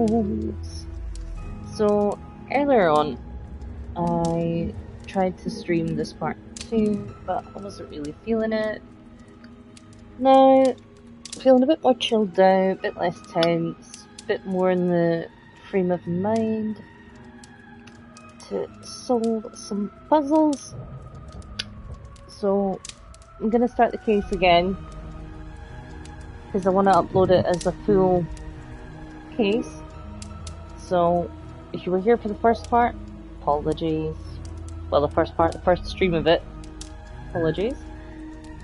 Holmes. So, earlier on, I tried to stream this part 2, but I wasn't really feeling it. Now, feeling a bit more chilled out, a bit less tense, a bit more in the frame of mind to solve some puzzles. So, I'm gonna start the case again, because I want to upload it as a full case. So, if you were here for the first part, apologies. Well, the first stream of it, apologies.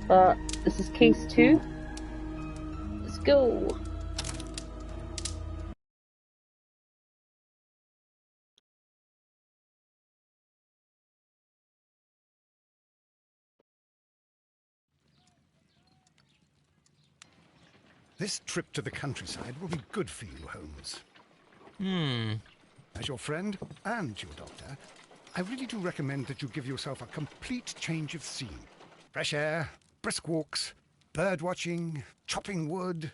But this is case 2. Let's go! This trip to the countryside will be good for you, Holmes. As your friend and your doctor, I really do recommend that you give yourself a complete change of scene. Fresh air, brisk walks, bird watching, chopping wood.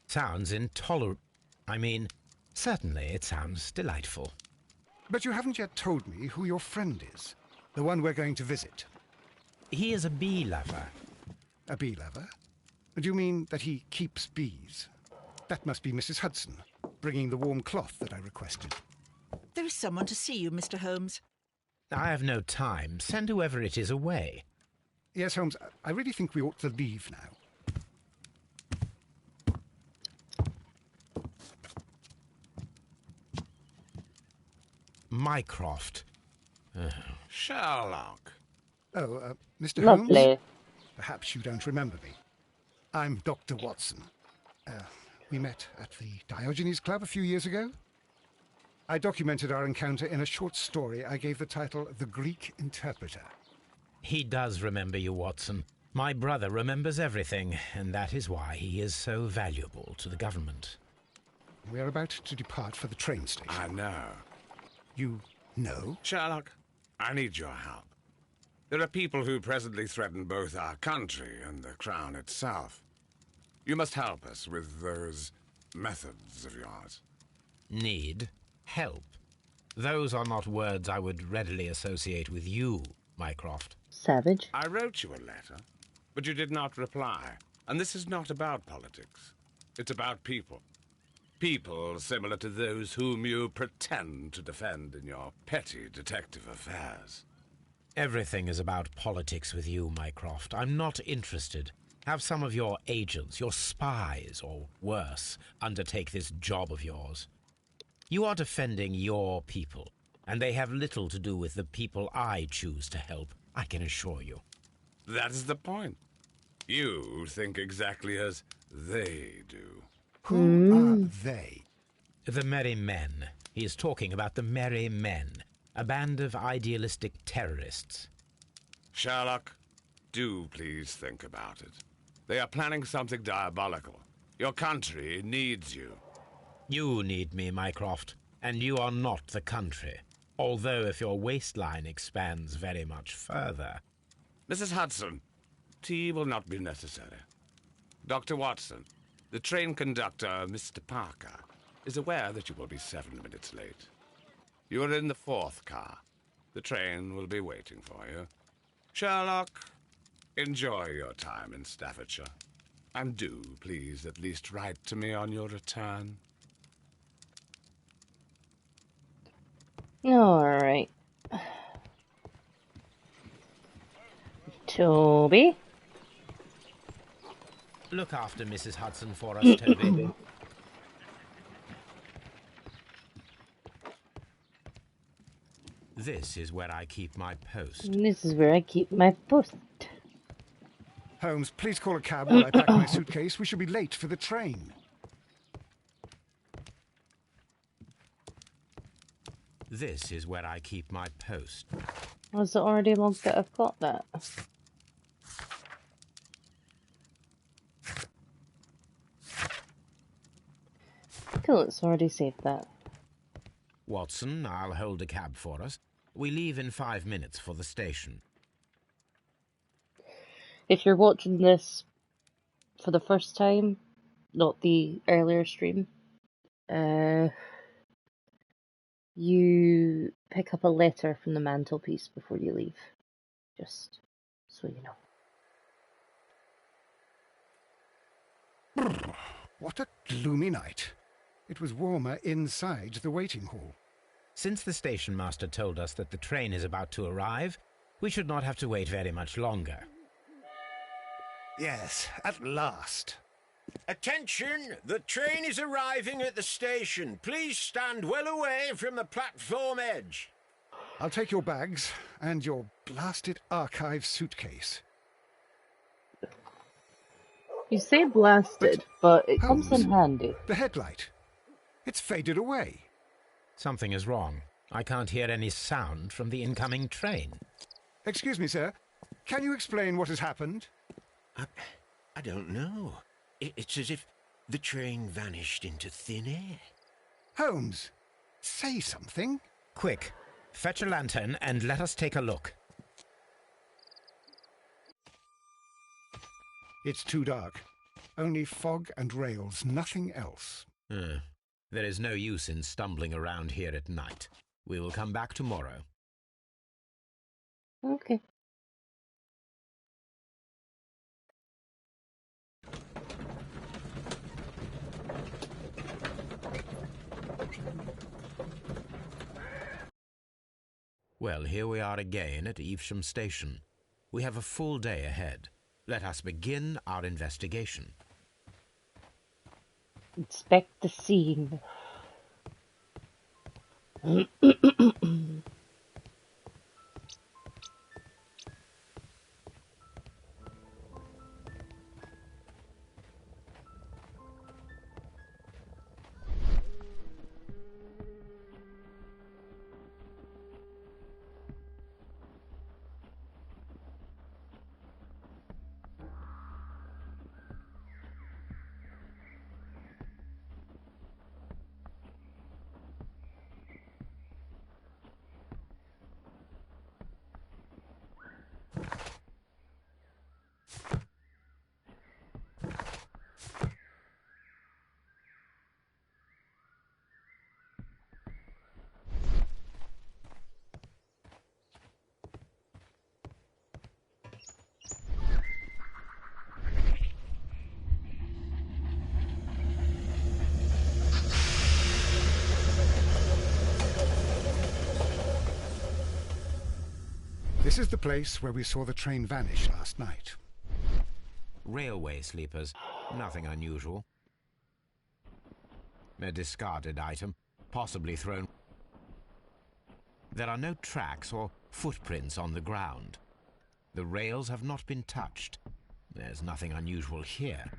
Sounds intolerable. I mean, certainly it sounds delightful. But you haven't yet told me who your friend is, the one we're going to visit. He is a bee lover. A bee lover? Do you mean that he keeps bees? That must be Mrs. Hudson, bringing the warm cloth that I requested. There is someone to see you, Mr. Holmes. I have no time. Send whoever it is away. Yes, Holmes, I really think we ought to leave now. Mycroft. Sherlock. Oh, Mr. Lovely. Holmes? Perhaps you don't remember me. I'm Dr. Watson. We met at the Diogenes Club a few years ago. I documented our encounter in a short story I gave the title The Greek Interpreter. He does remember you, Watson. My brother remembers everything, and that is why he is so valuable to the government. We're about to depart for the train station. I know. You know? Sherlock, I need your help. There are people who presently threaten both our country and the Crown itself. You must help us with those methods of yours. Need? Help? Those are not words I would readily associate with you, Mycroft. Savage. I wrote you a letter, but you did not reply. And this is not about politics. It's about people. People similar to those whom you pretend to defend in your petty detective affairs. Everything is about politics with you, Mycroft. I'm not interested. Have some of your agents, your spies, or worse, undertake this job of yours. You are defending your people, and they have little to do with the people I choose to help, I can assure you. That is the point. You think exactly as they do. Who are they? The Merry Men. He is talking about the Merry Men, a band of idealistic terrorists. Sherlock, do please think about it. They are planning something diabolical. Your country needs you. You need me, Mycroft, and you are not the country. Although if your waistline expands very much further. Mrs. Hudson, tea will not be necessary. Dr. Watson, the train conductor, Mr. Parker, is aware that you will be 7 minutes late. You are in the 4th car. The train will be waiting for you. Sherlock, enjoy your time in Staffordshire. And do, please, at least write to me on your return. Alright. Toby? Look after Mrs. Hudson for us, Toby. This is where I keep my post. This is where I keep my post. Holmes, please call a cab while I pack my suitcase. We shall be late for the train. This is where I keep my post. Was it already logged that I've got that? Cool, it's already saved that. Watson, I'll hold a cab for us. We leave in 5 minutes for the station. If you're watching this for the first time, not the earlier stream, You pick up a letter from the mantelpiece before you leave. Just so you know. What a gloomy night. It was warmer inside the waiting hall. Since the station master told us that the train is about to arrive, we should not have to wait very much longer. Yes, at last. Attention! The train is arriving at the station. Please stand well away from the platform edge. I'll take your bags and your blasted archive suitcase. You say blasted, but it comes Holmes, in handy. the headlight. It's faded away. Something is wrong. I can't hear any sound from the incoming train. Excuse me, sir. Can you explain what has happened? I don't know. It's as if the train vanished into thin air. Holmes, say something. Quick, fetch a lantern and let us take a look. It's too dark. Only fog and rails, nothing else. There is no use in stumbling around here at night. We will come back tomorrow. Okay. Well, here we are again at Evesham Station. We have a full day ahead. Let us begin our investigation. Inspect the scene. This is the place where we saw the train vanish last night. Railway sleepers. Nothing unusual. A discarded item, possibly thrown. There are no tracks or footprints on the ground. The rails have not been touched. There's nothing unusual here.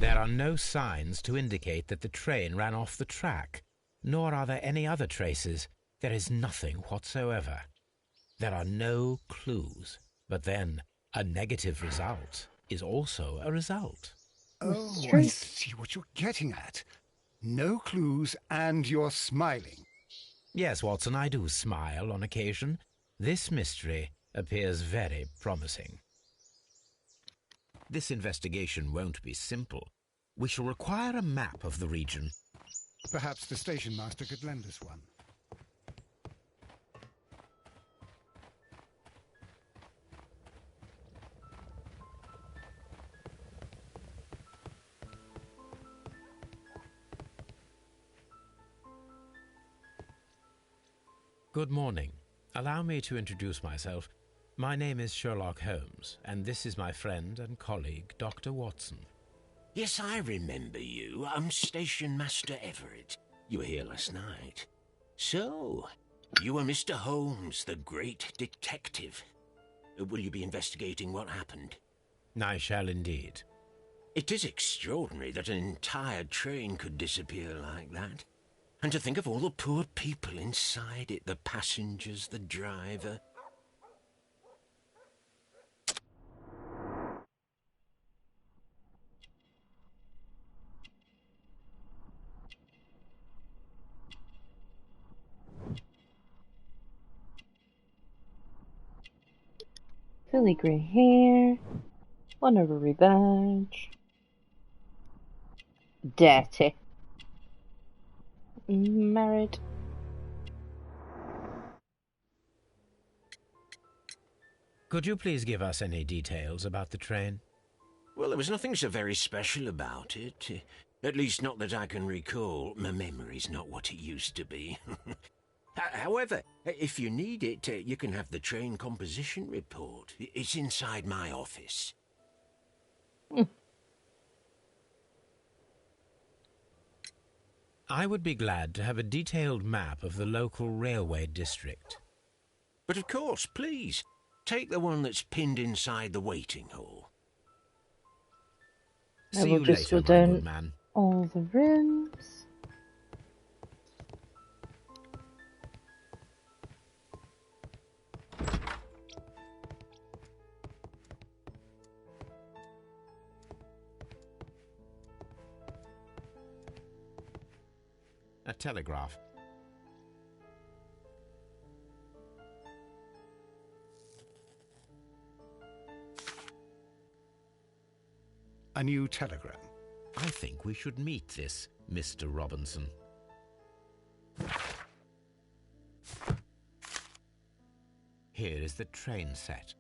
There are no signs to indicate that the train ran off the track, nor are there any other traces. There is nothing whatsoever. There are no clues. But then, a negative result is also a result. Oh, I see what you're getting at. No clues and you're smiling. Yes, Watson, I do smile on occasion. This mystery appears very promising. This investigation won't be simple. We shall require a map of the region. Perhaps the station master could lend us one. Good morning. Allow me to introduce myself. My name is Sherlock Holmes, and this is my friend and colleague, Dr. Watson. Yes, I remember you. I'm Station Master Everett. You were here last night. So, you are Mr. Holmes, the great detective. Will you be investigating what happened? I shall indeed. It is extraordinary that an entire train could disappear like that. And to think of all the poor people inside it, the passengers, the driver. Fully grey hair. Honorary badge. Dirty. Married. Could you please give us any details about the train? Well, there was nothing so very special about it. At least not that I can recall. My memory's not what it used to be. However, if you need it, you can have the train composition report. It's inside my office. I would be glad to have a detailed map of the local railway district. But of course, please, take the one that's pinned inside the waiting hall. See will you just later, go my down good man. all the rooms. A telegraph. A new telegram. I think we should meet this Mr. Robinson. Here is the train set.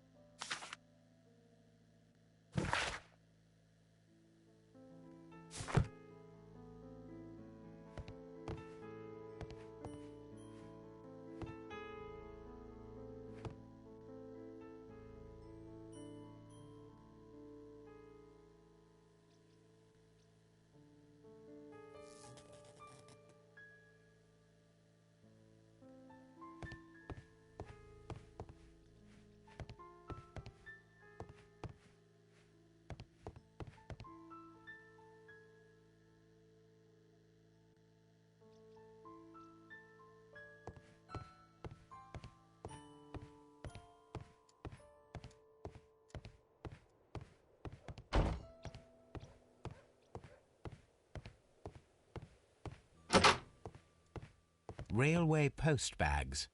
Railway post bags.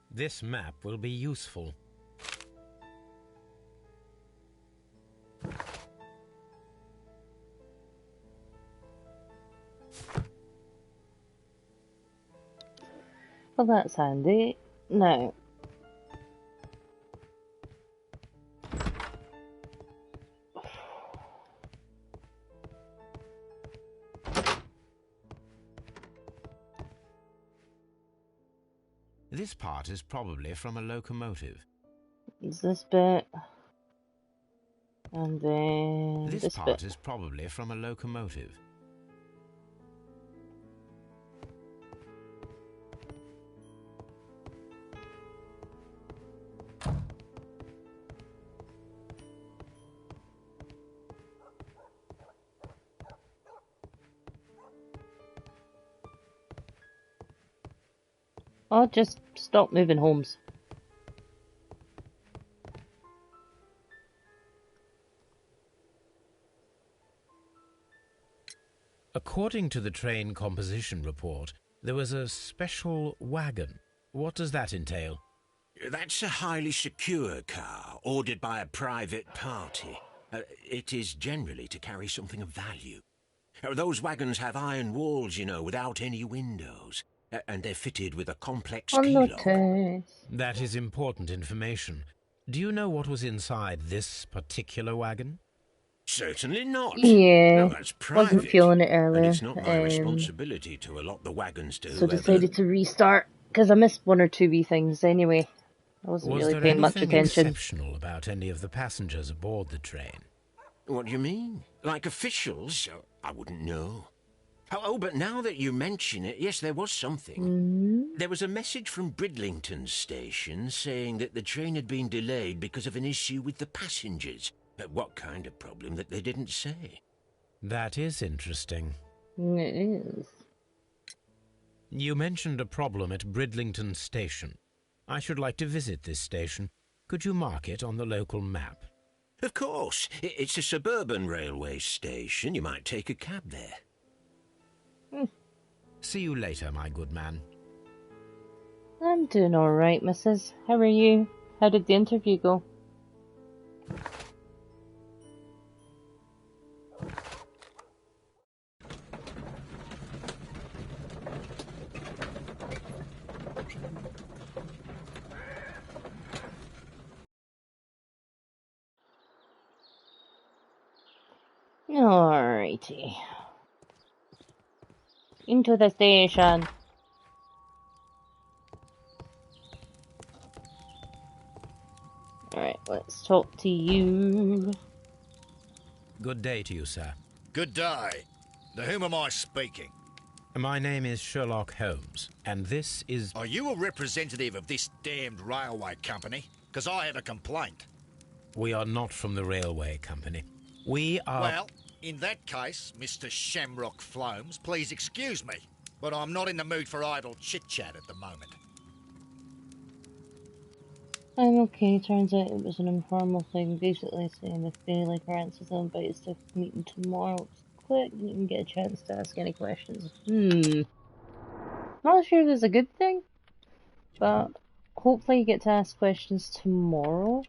This map will be useful. Well, that's handy. Now, This part is probably from a locomotive. is this bit, and then This this part bit. is probably from a locomotive. Oh, just stop moving, Holmes. According to the train composition report, there was a special wagon. What does that entail? That's a highly secure car, ordered by a private party. It is generally to carry something of value. Those wagons have iron walls, you know, without any windows. And they're fitted with a complex On key lock. notice. That is important information. Do you know what was inside this particular wagon? Certainly not. Yeah, No, that's private. wasn't feeling it And earlier. it's not my responsibility to allot the wagons to So whoever... decided to restart because I missed one or two wee things anyway. I wasn't Was really there paying much anything attention. exceptional about any of the passengers aboard the train? What do you mean? Like officials? I wouldn't know. Oh, but now that you mention it, yes, there was something. There was a message from Bridlington Station saying that the train had been delayed because of an issue with the passengers. What kind of problem that they didn't say? That is interesting. It is. You mentioned a problem at Bridlington Station. I should like to visit this station. Could you mark it on the local map? Of course. It's a suburban railway station. You might take a cab there. See you later, my good man. I'm doing alright, missus. How are you? How did the interview go? Alrighty. Into the station. Alright, let's talk to you. Good day to you, sir. Good day. To whom am I speaking? My name is Sherlock Holmes, and this is... Are you a representative of this damned railway company? Because I have a complaint. We are not from the railway company. We are... Well, in that case, Mr. Shamrock Flomes, please excuse me, but I'm not in the mood for idle chit-chat at the moment. I'm okay. Turns out it was an informal thing, basically saying if Bailey grants us an invite to meeting tomorrow, it's quick, you can get a chance to ask any questions. Not sure if it's a good thing, but hopefully you get to ask questions tomorrow.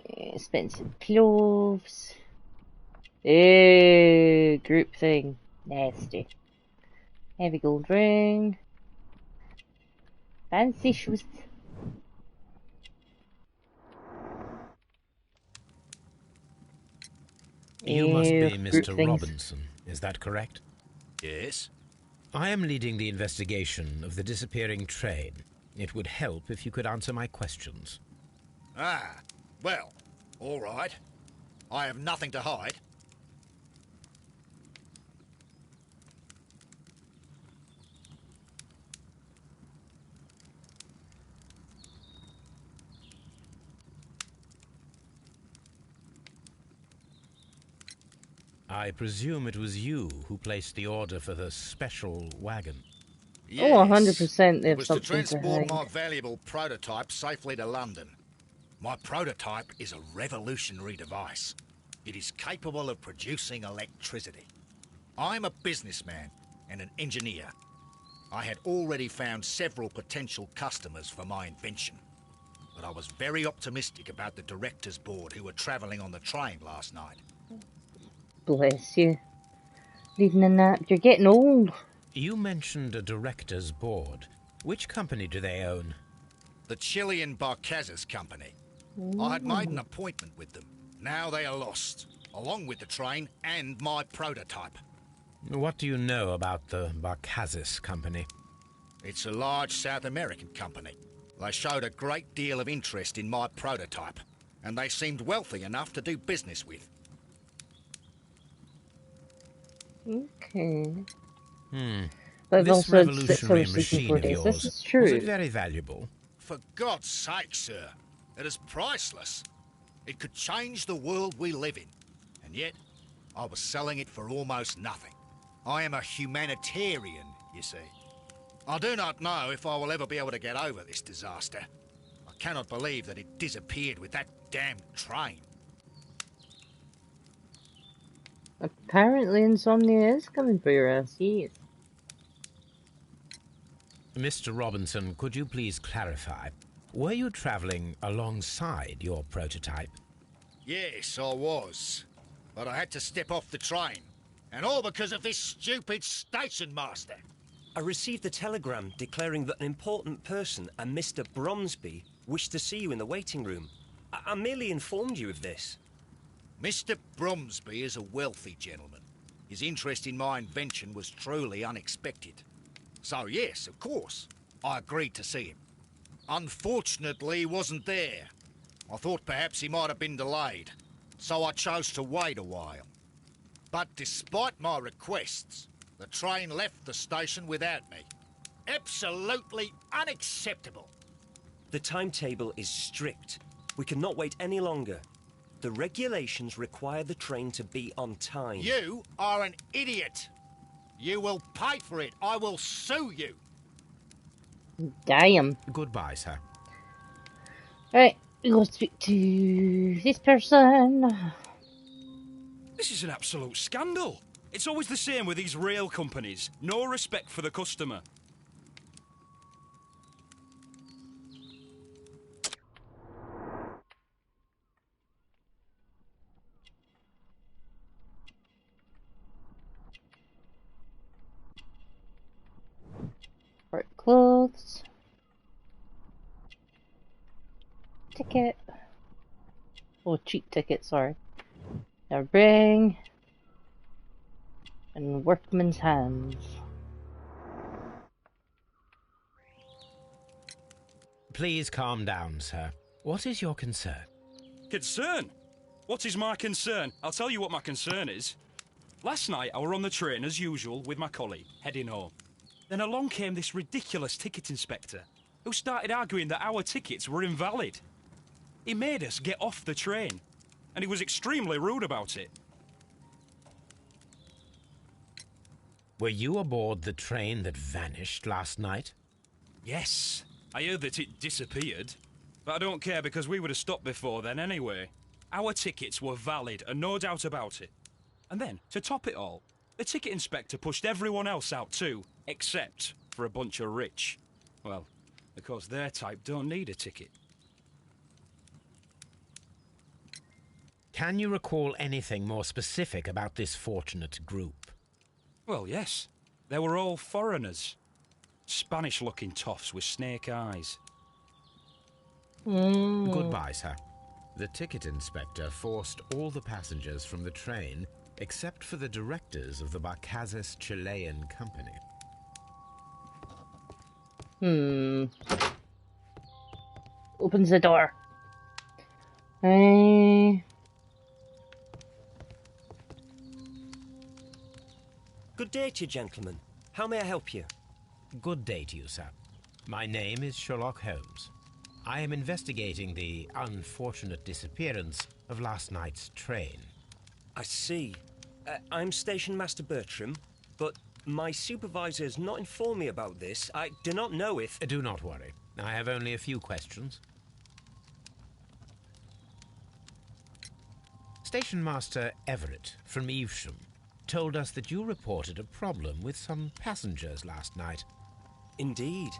Expensive clothes. Ew, group thing. Nasty. Heavy gold ring. Fancy shoes. You must be Group Mr. things. Robinson, is that correct? Yes? I am leading the investigation of the disappearing train. It would help if you could answer my questions. Ah, well, all right. I have nothing to hide. I presume it was you who placed the order for the special wagon. Yes. Oh, 100% they It have was to something to transport hide. my valuable prototype safely to London. My prototype is a revolutionary device. It is capable of producing electricity. I'm a businessman and an engineer. I had already found several potential customers for my invention. But I was very optimistic about the directors' board who were travelling on the train last night. Bless you. Leading a nap. You're getting old. You mentioned a director's board. Which company do they own? The Chilean Barcazas Company. I had made an appointment with them. Now they are lost, along with the train and my prototype. What do you know about the Barcazas Company? It's a large South American company. They showed a great deal of interest in my prototype, and they seemed wealthy enough to do business with. Okay. But This also revolutionary sleeping machine 4 of days. yours, This is was true. it very valuable? For God's sake, sir, it is priceless. It could change the world we live in, and yet I was selling it for almost nothing. I am a humanitarian, you see. I do not know if I will ever be able to get over this disaster. I cannot believe that it disappeared with that damned train. Apparently Insomnia is coming for your ass, yes. Mr. Robinson, could you please clarify? Were you travelling alongside your prototype? Yes, I was. But I had to step off the train. And all because of this stupid station master. I received a telegram declaring that an important person, a Mr. Bromsby, wished to see you in the waiting room. I merely informed you of this. Mr. Bromsby is a wealthy gentleman. His interest in my invention was truly unexpected. So yes, of course, I agreed to see him. Unfortunately, he wasn't there. I thought perhaps he might have been delayed, so I chose to wait a while. But despite my requests, the train left the station without me. Absolutely unacceptable. The timetable is strict. We cannot wait any longer. The regulations require the train to be on time. You are an idiot. You will pay for it. I will sue you. Damn. Goodbye, sir. Right, we go speak to this person. This is an absolute scandal. It's always the same with these rail companies. No respect for the customer. clothes. Ticket. Oh, cheap ticket, sorry. A ring. And workman's hands. Please calm down, sir. What is your concern? Concern? What is my concern? I'll tell you what my concern is. Last night, I were on the train as usual with my colleague, heading home. Then along came this ridiculous ticket inspector, who started arguing that our tickets were invalid. He made us get off the train, and he was extremely rude about it. Were you aboard the train that vanished last night? Yes, I heard that it disappeared. But I don't care because we would have stopped before then anyway. Our tickets were valid and no doubt about it. And then, to top it all, the ticket inspector pushed everyone else out too, except for a bunch of rich. Well, because their type don't need a ticket. Can you recall anything more specific about this fortunate group? Well, yes. They were all foreigners. Spanish-looking toffs with snake eyes. Goodbye, sir. The ticket inspector forced all the passengers from the train except for the directors of the Barcazes Chilean Company. Opens the door. Good day to you, gentlemen. How may I help you? Good day to you, sir. My name is Sherlock Holmes. I am investigating the unfortunate disappearance of last night's train. I see. I'm Station Master Bertram, but my supervisor has not informed me about this. I do not know if... Do not worry. I have only a few questions. Station Master Everett from Evesham told us that you reported a problem with some passengers last night. Indeed.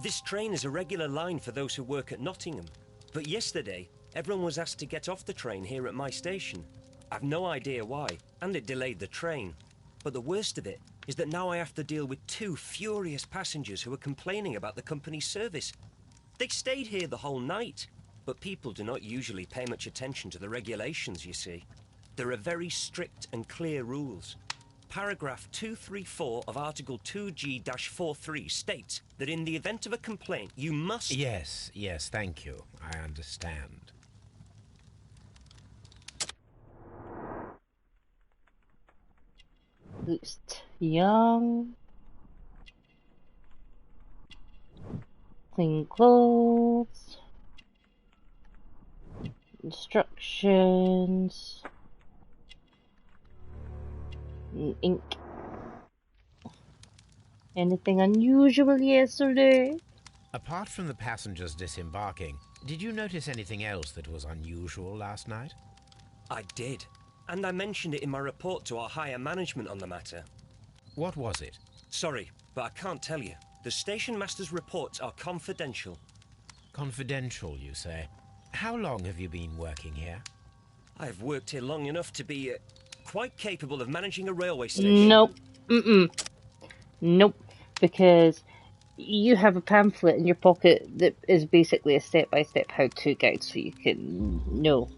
This train is a regular line for those who work at Nottingham. But yesterday, everyone was asked to get off the train here at my station. I've no idea why, and it delayed the train. But the worst of it is that now I have to deal with two furious passengers who are complaining about the company's service. They stayed here the whole night, but people do not usually pay much attention to the regulations, you see. There are very strict and clear rules. Paragraph 234 of Article 2G-43 states that in the event of a complaint, you must... Yes, thank you. I understand. Boost young. Clean clothes. Instructions. Ink. Anything unusual yesterday? Apart from the passengers disembarking, did you notice anything else that was unusual last night? I did. And I mentioned it in my report to our higher management on the matter. What was it? Sorry, but I can't tell you. The station master's reports are confidential. Confidential, you say? How long have you been working here? I've worked here long enough to be quite capable of managing a railway station. Nope. Nope. Because you have a pamphlet in your pocket that is basically a step-by-step how-to guide, so you can know.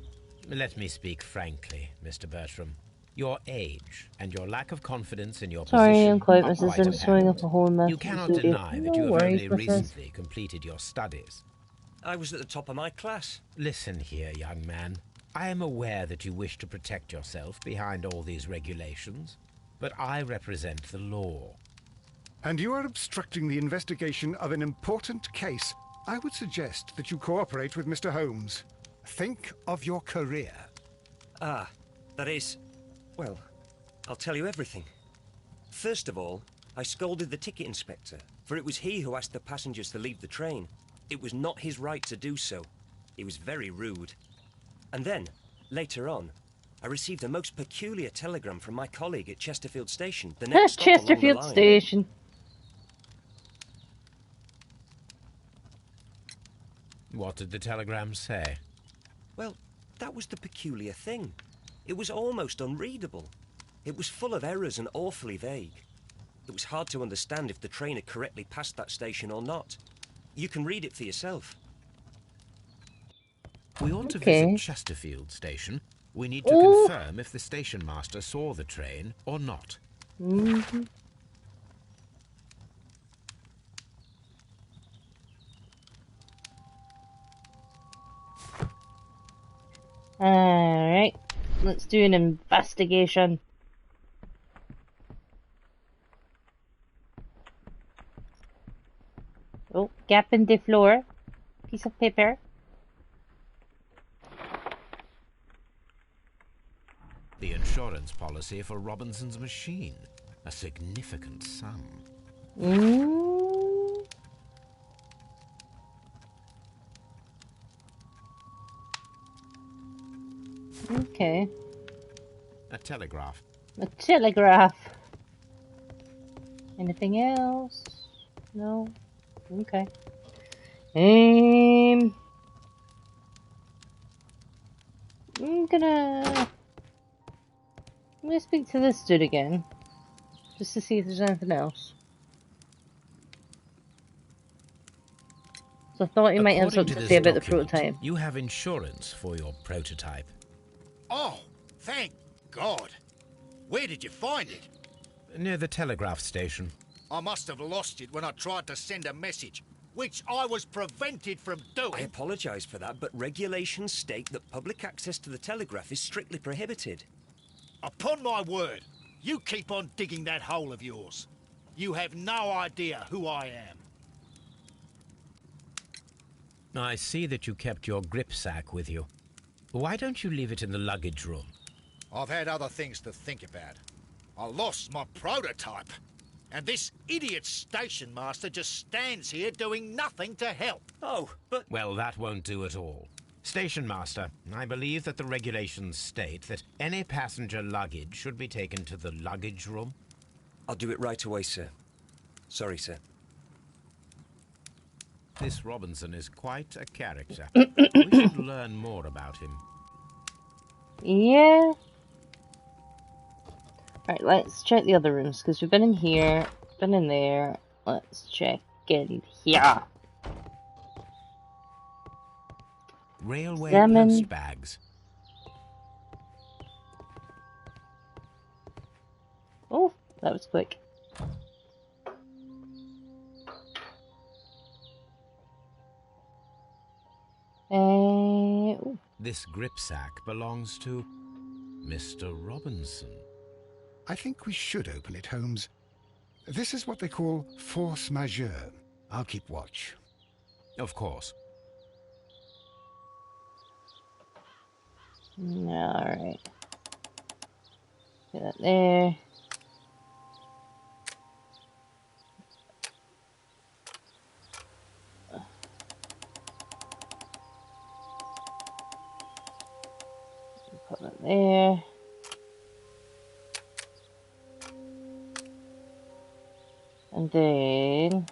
Let me speak frankly, Mr. Bertram. Your age and your lack of confidence in your Sorry, position I'm quite are Mrs. quite I'm throwing up apparent. a whole mess. You cannot deny that you have only recently completed your studies. I was at the top of my class. Listen here, young man. I am aware that you wish to protect yourself behind all these regulations, but I represent the law. And you are obstructing the investigation of an important case. I would suggest that you cooperate with Mr. Holmes. Think of your career. Ah, that is... Well, I'll tell you everything. First of all, I scolded the ticket inspector, for it was he who asked the passengers to leave the train. It was not his right to do so. He was very rude. And then, later on, I received a most peculiar telegram from my colleague at Chesterfield Station, the next stop along the Chesterfield line. Station. What did the telegram say? Well, that was the peculiar thing. It was almost unreadable. It was full of errors and awfully vague. It was hard to understand if the train had correctly passed that station or not. You can read it for yourself. We ought to Okay. visit Chesterfield Station. We need to Oh. confirm if the station master saw the train or not. Mm-hmm. Alright, let's do an investigation. Oh, gap in the floor. Piece of paper. The insurance policy for Robinson's machine. A significant sum. Mm. Okay. A telegraph. A telegraph. Anything else? No? Okay. I'm gonna speak to this dude again. Just to see if there's anything else. So I thought he might have According something to to this say about the document, prototype. you have insurance for your prototype. Oh, thank God. Where did you find it? Near the telegraph station. I must have lost it when I tried to send a message, which I was prevented from I doing. apologise for that, but regulations state that public access to the telegraph is strictly prohibited. Upon my word, you keep on digging that hole of yours. You have no idea who I am. I see that you kept your grip sack with you. Why don't you leave it in the luggage room? I've had other things to think about. I lost my prototype. And this idiot station master just stands here doing nothing to help. Oh, but... Well, that won't do at all. Station master, I believe that the regulations state that any passenger luggage should be taken to the luggage room. I'll do it right away, sir. Sorry, sir. This Robinson is quite a character. We should learn more about him. Yeah. Right, let's check the other rooms, because we've been in here, been in there. Let's check in here. Railway Examine. post bags. Oh, that was quick. Ooh. This grip sack belongs to Mr. Robinson. I think we should open it, Holmes. This is what they call force majeure. I'll keep watch. Of course. Alright. Get that there. Put that there. And then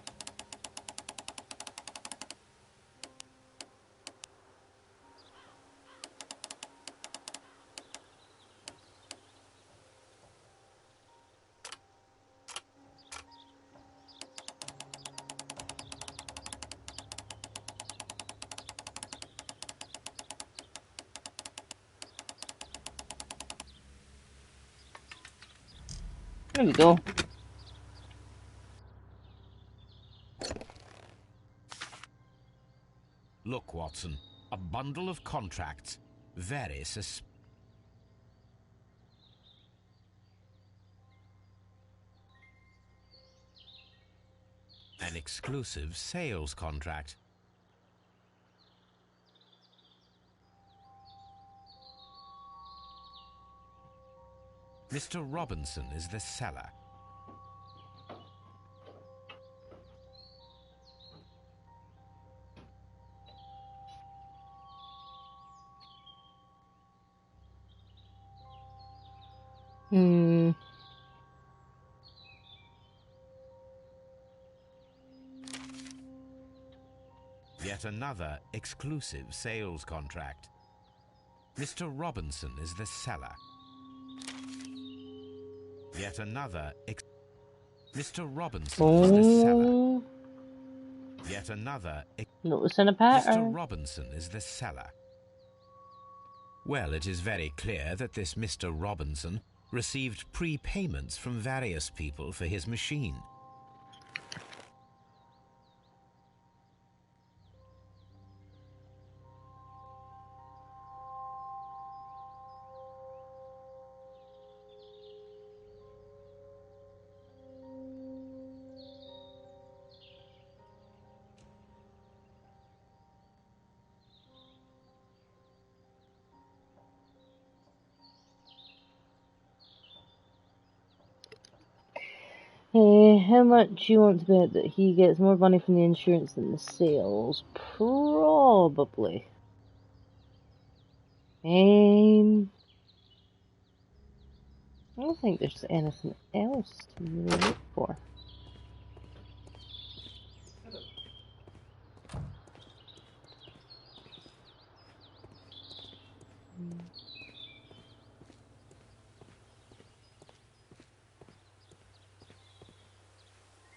there we go. Look, Watson, a bundle of contracts. Very an exclusive sales contract. Mr. Robinson is the seller. Yet another exclusive sales contract. Mr. Robinson is the seller. Yet another Mr. Robinson is the seller. Oh, Yet another. noticing a Mr. pattern. Robinson is the seller. Well, it is very clear that this Mr. Robinson received prepayments from various people for his machine. How much you want to bet that he gets more money from the insurance than the sales? Probably. I don't think there's anything else to really look for.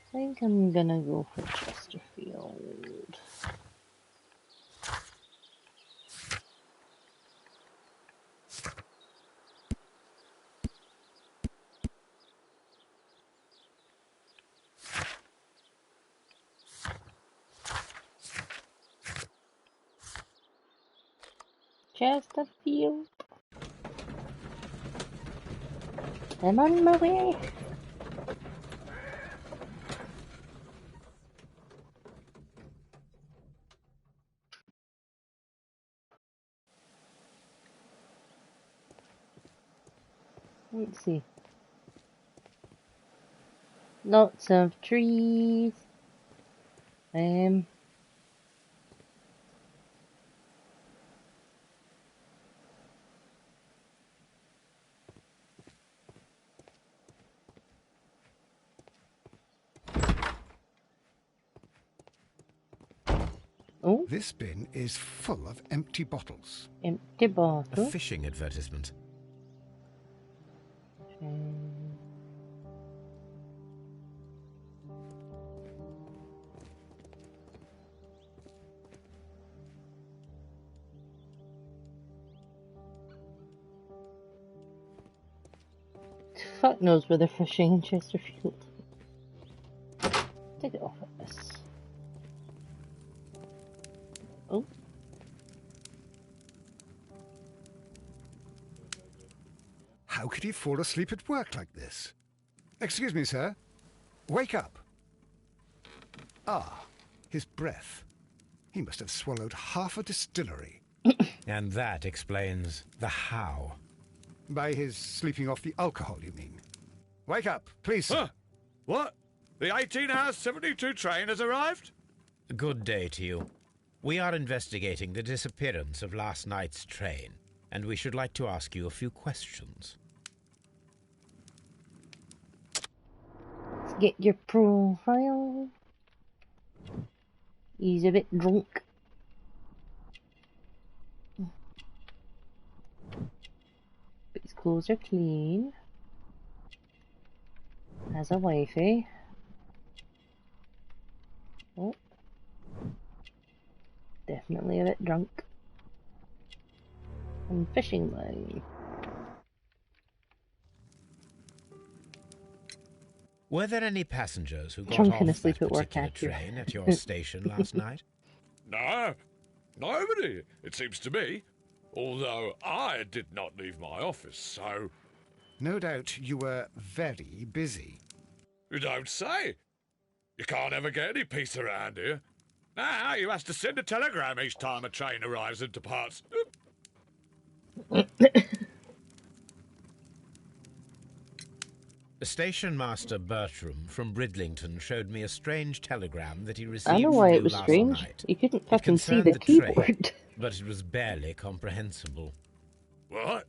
I think I'm gonna go for Chesterfield. Chesterfield. I'm on my way. Let's see. Lots of trees. Oh, This bin is full of empty bottles. empty A bottle. fishing advertisement. Fuck knows where they're fishing in Chesterfield. Take it off of this. Oh. How could he fall asleep at work like this? Excuse me, sir. Wake up. Ah, his breath. He must have swallowed half a distillery. And that explains the how. By his sleeping off the alcohol, you mean? Wake up, please, sir. Huh? What? The 18 hours 72 train has arrived? Good day to you. We are investigating the disappearance of last night's train, and we should like to ask you a few questions. Let's get your profile. He's a bit drunk. But his clothes are clean. Has a wifey. Oh. Definitely a bit drunk. And fishing line. Were there any passengers who got Drunk off and that asleep at work, particular accurate. train at your station last night? No, nobody, it seems to me. Although I did not leave my office, so... No doubt you were very busy. You don't say. You can't ever get any peace around here. Now you have to send a telegram each time a train arrives and departs. Station Master Bertram from Bridlington showed me a strange telegram that he received I know from why you it was last strange. night. You couldn't It fucking see concerned the the train, keyboard. but it was barely comprehensible. What?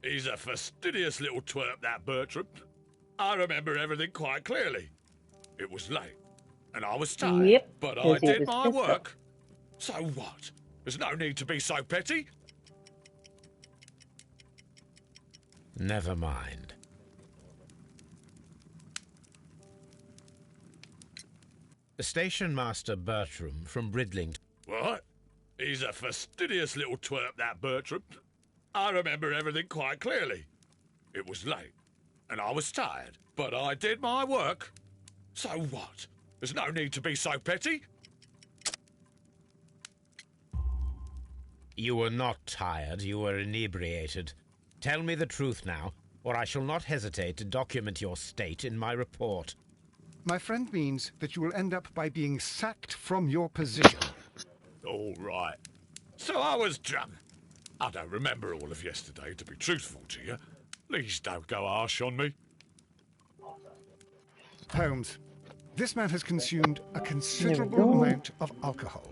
He's a fastidious little twerp, that Bertram. I remember everything quite clearly. It was late, and I was tired, Yep, but I 'cause he did was my pissed work. So what? There's no need to be so petty. Never mind. Station Master Bertram from Bridlington. What? He's a fastidious little twerp, that Bertram. I remember everything quite clearly. It was late, and I was tired, but I did my work. So what? There's no need to be so petty. You were not tired, you were inebriated. Tell me the truth now, or I shall not hesitate to document your state in my report. My friend means that you will end up by being sacked from your position. All right. So I was drunk. I don't remember all of yesterday, to be truthful to you. Please don't go harsh on me. Holmes, this man has consumed a considerable amount of alcohol.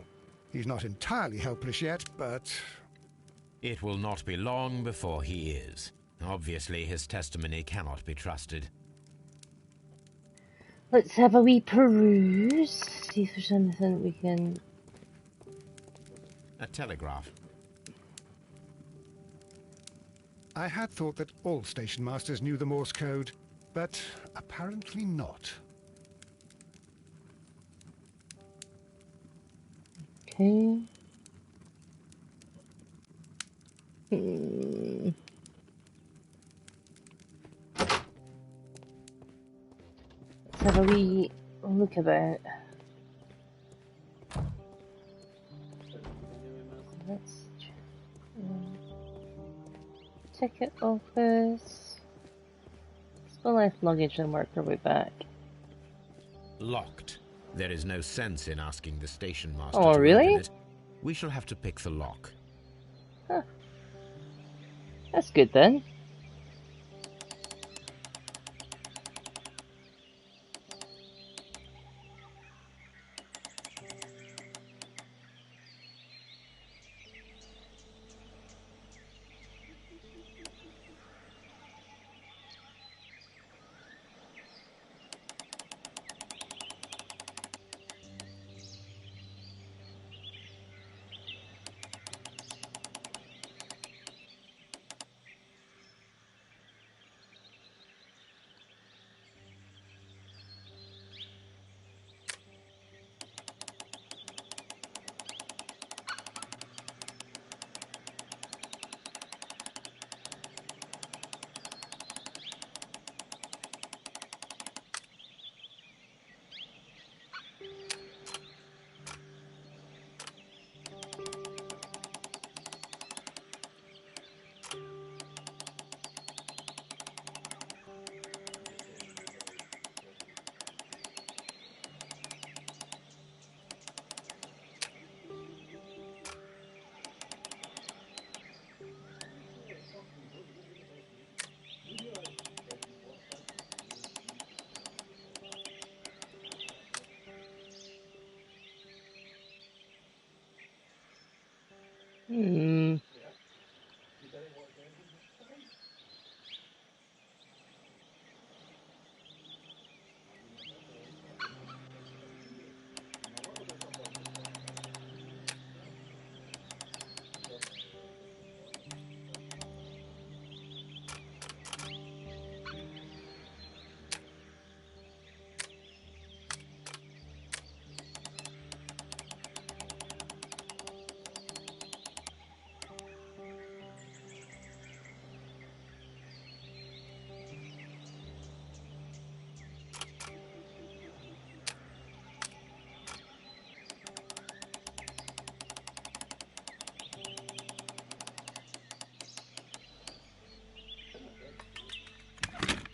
He's not entirely helpless yet, but... It will not be long before he is. Obviously, his testimony cannot be trusted. Let's have a wee peruse. See if there's anything we can... A telegraph. I had thought that all station masters knew the Morse code, but apparently not. Okay. Let's have a wee look about. Let's ticket office. Still left luggage and work our way back. Locked. There is no sense in asking the station master Oh, to really? open it. We shall have to pick the lock. Huh. That's good then.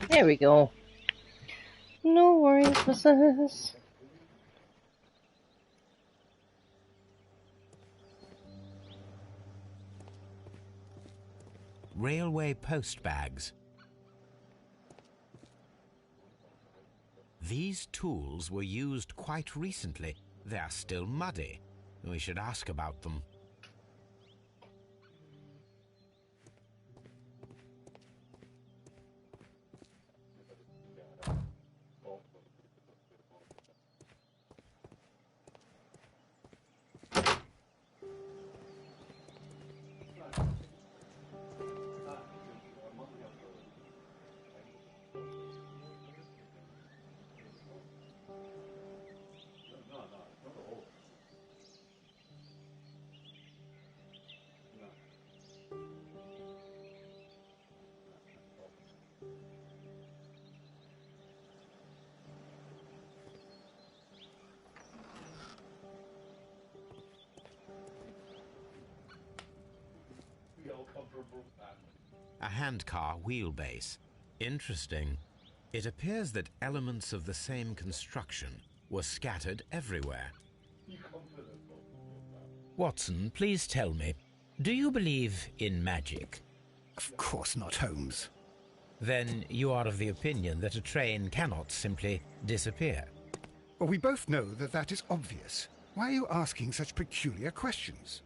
There we go. No worries, missus. Railway post bags. These tools were used quite recently. They are still muddy. We should ask about them. A handcar wheelbase. Interesting. It appears that elements of the same construction were scattered everywhere. Watson, please tell me, do you believe in magic? Of course not, Holmes. Then you are of the opinion that a train cannot simply disappear. Well, we both know that that is obvious. Why are you asking such peculiar questions?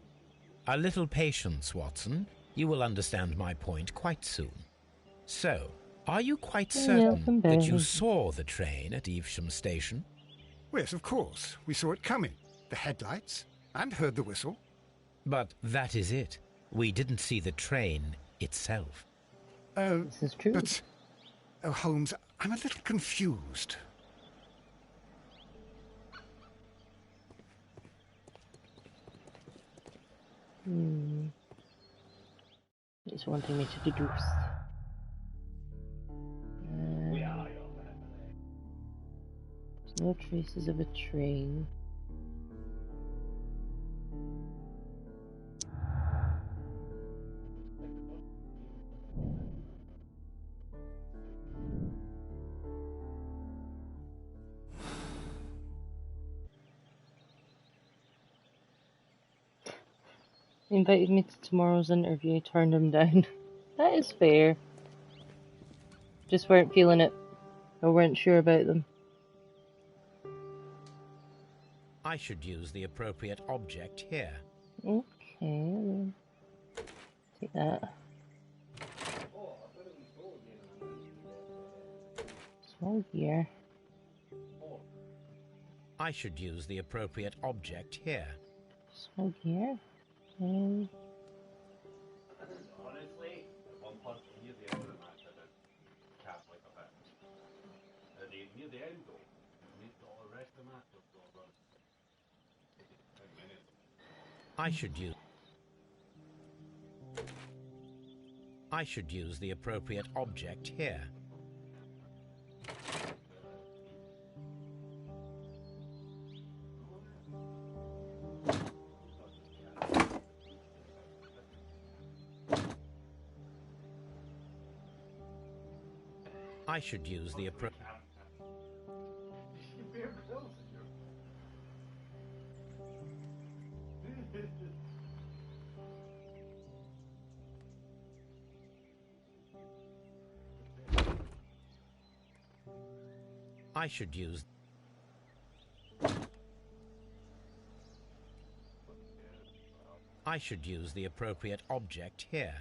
A little patience, Watson. You will understand my point quite soon. So, are you quite certain that you saw the train at Evesham Station? Yes, of course. We saw it coming. The headlights, and heard the whistle. But that is it. We didn't see the train itself. This is true. But, oh, Holmes, I'm a little confused. He's wanting me to deduce. No traces of a train. He invited me to tomorrow's interview, turned him down. That is fair. Just weren't feeling it. Or weren't sure about them. I should use the appropriate object here. Okay. Take that. Small gear. I should use the appropriate object here. Small gear. Okay. I should use the appropriate object here. I should use the appropriate. I should use. I should use the appropriate object here.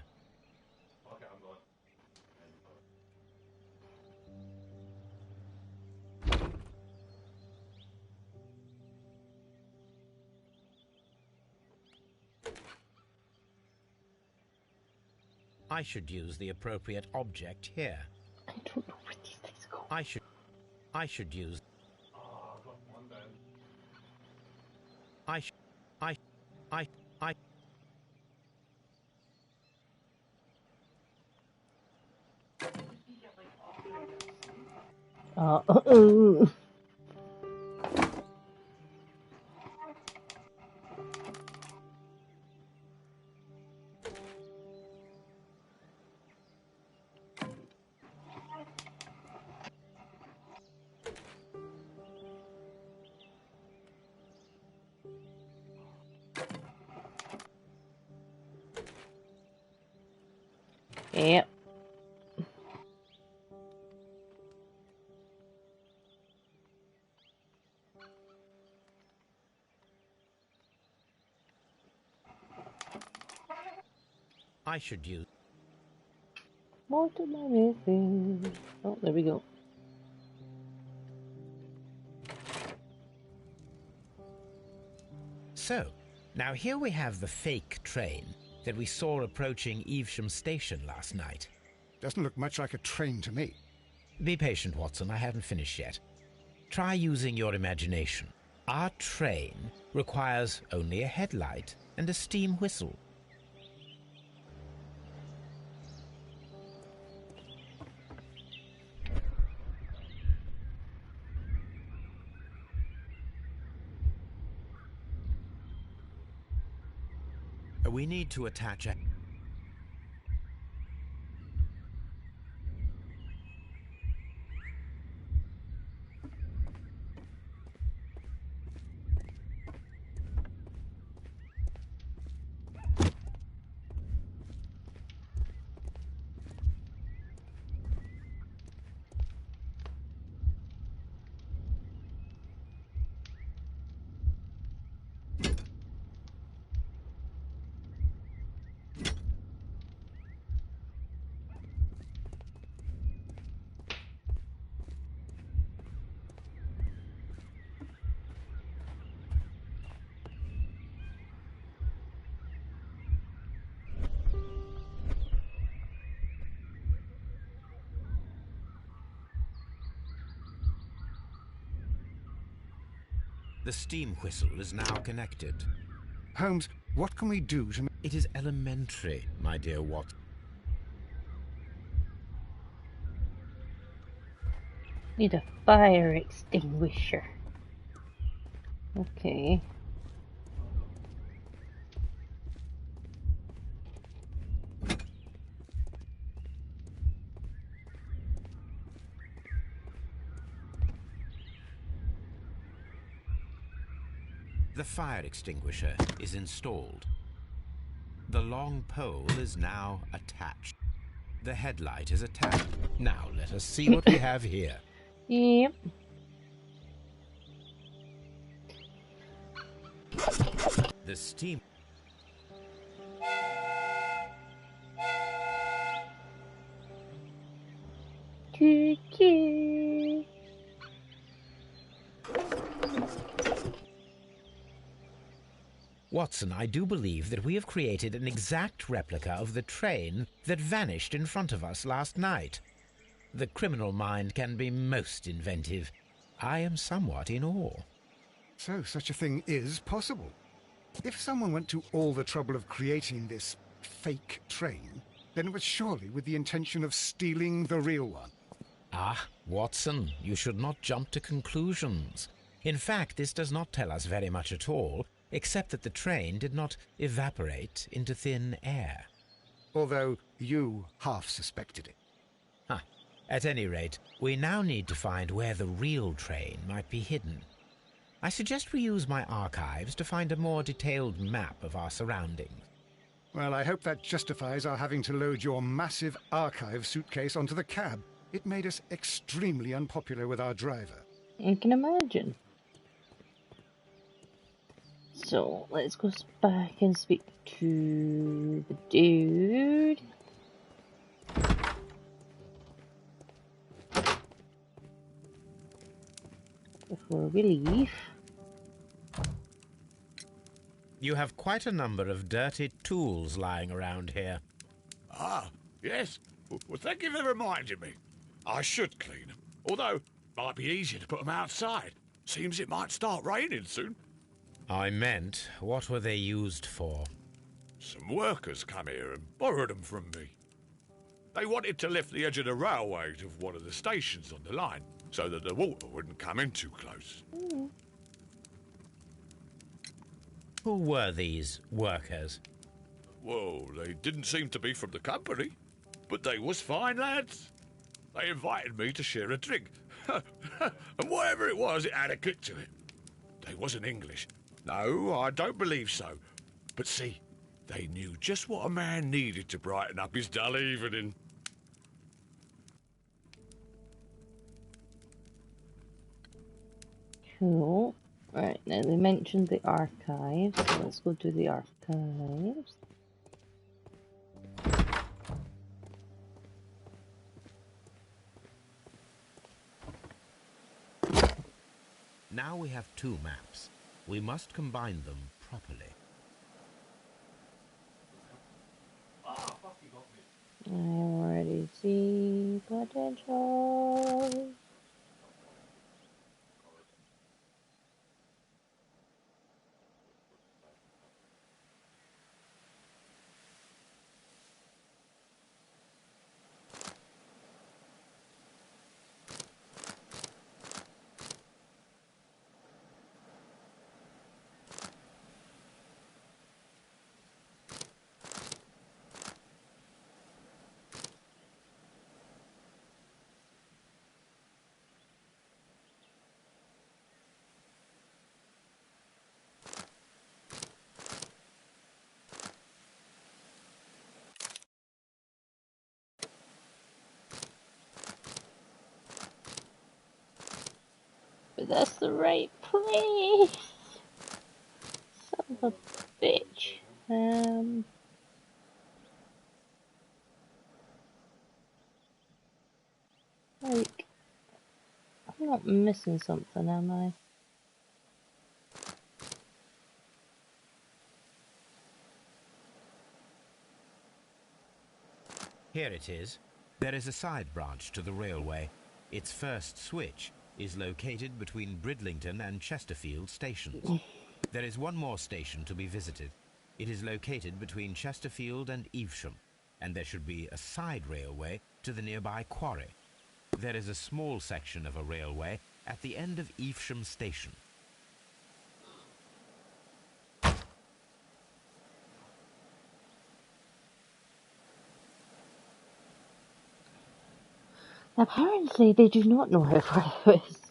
I should use the appropriate object here. I don't know where these things go. I should use. I. Yep. I should use. What am I missing? Oh, there we go. So, now here we have the fake train that we saw approaching Evesham Station last night. Doesn't look much like a train to me. Be patient, Watson. I haven't finished yet. Try using your imagination. Our train requires only a headlight and a steam whistle. We need to attach a... The steam whistle is now connected. Holmes, what can we do to... It is elementary, my dear Watson. Need a fire extinguisher. Okay. The fire extinguisher is installed. The long pole is now attached. The headlight is attached. Now let us see what we have here. Yep. The steam... Choo-choo. Watson, I do believe that we have created an exact replica of the train that vanished in front of us last night. The criminal mind can be most inventive. I am somewhat in awe. So such a thing is possible. If someone went to all the trouble of creating this fake train, then it was surely with the intention of stealing the real one. Ah, Watson, you should not jump to conclusions. In fact, this does not tell us very much at all, except that the train did not evaporate into thin air. Although you half suspected it. Huh. At any rate, we now need to find where the real train might be hidden. I suggest we use my archives to find a more detailed map of our surroundings. Well, I hope that justifies our having to load your massive archive suitcase onto the cab. It made us extremely unpopular with our driver. I can imagine. So, let's go back and speak to the dude. Before we leave. You have quite a number of dirty tools lying around here. Ah, yes. Well, thank you for reminding me. I should clean them. Although, it might be easier to put them outside. Seems it might start raining soon. I meant, what were they used for? Some workers come here and borrowed them from me. They wanted to lift the edge of the railway to one of the stations on the line, so that the water wouldn't come in too close. Who were these workers? Well, they didn't seem to be from the company, but they was fine lads. They invited me to share a drink. And whatever it was, it had a kick to it. They wasn't English. No, I don't believe so. But see, they knew just what a man needed to brighten up his dull evening. Cool. Right, now they mentioned the archives, so let's go to the archives. Now we have two maps. We must combine them properly. I already see potential. But that's the right place. Son of a bitch. Like, I'm not missing something, am I? Here it is. There is a side branch to the railway. Its first switch is located between Bridlington and Chesterfield stations. There is one more station to be visited. It is located between Chesterfield and Evesham, and there should be a side railway to the nearby quarry. There is a small section of a railway at the end of Evesham station. Apparently, they do not know how far it is.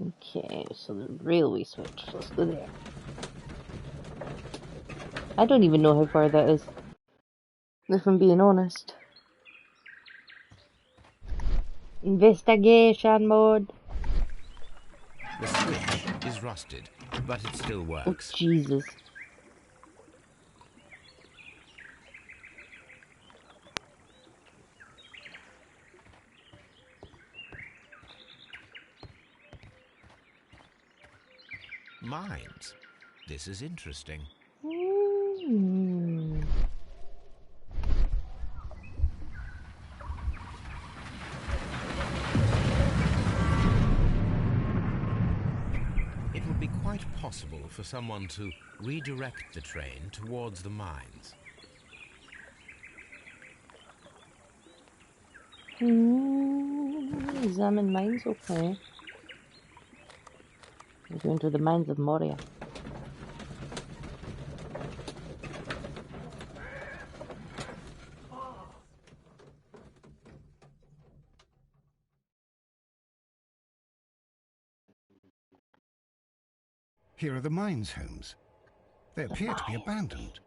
Okay, so the railway switch. Let's go there. I don't even know how far that is, if I'm being honest. Investigation mode. The switch is rusted, but it still Oh, works. Jesus. Mines. This is interesting. It would be quite possible for someone to redirect the train towards the mines. Examine mines, okay. We're going to the mines of Moria. Here are the mines, Holmes. They appear to be abandoned.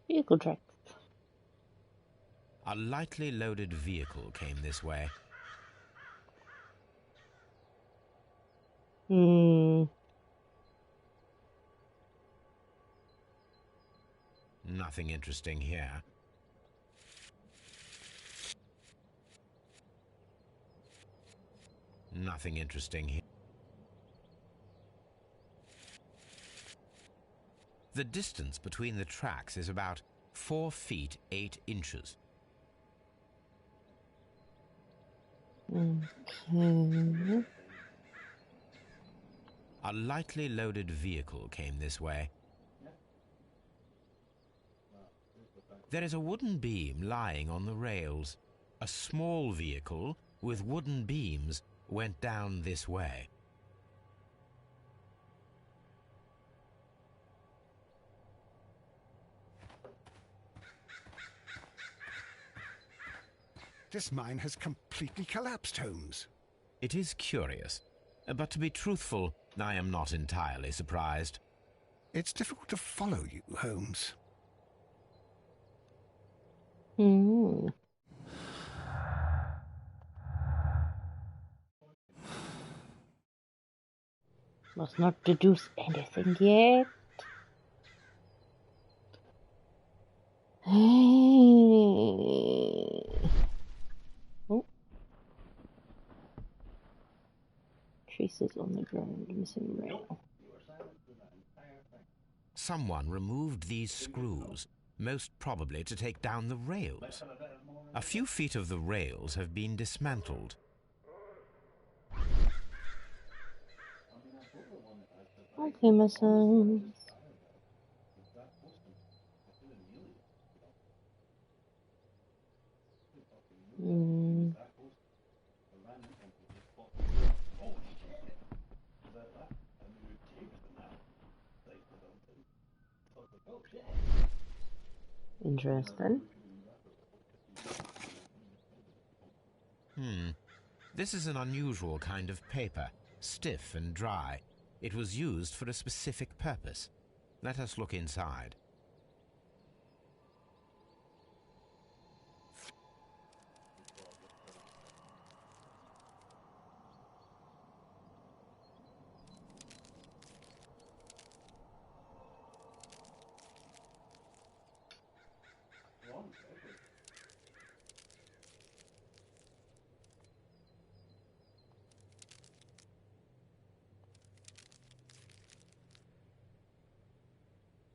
Vehicle tracks. A lightly loaded vehicle came this way. Nothing interesting here. Nothing interesting here. The distance between the tracks is about 4 feet 8 inches. Okay. A lightly loaded vehicle came this way. There is a wooden beam lying on the rails. A small vehicle with wooden beams went down this way. This mine has completely collapsed, Holmes. It is curious, but to be truthful, I am not entirely surprised. It's difficult to follow you, Holmes. Must not deduce anything yet. Oh. Traces on the ground, missing rail. Someone removed these screws, most probably to take down the rails. A few feet of the rails have been dismantled. Okay, my sons. Interesting. This is an unusual kind of paper, stiff and dry. It was used for a specific purpose. Let us look inside.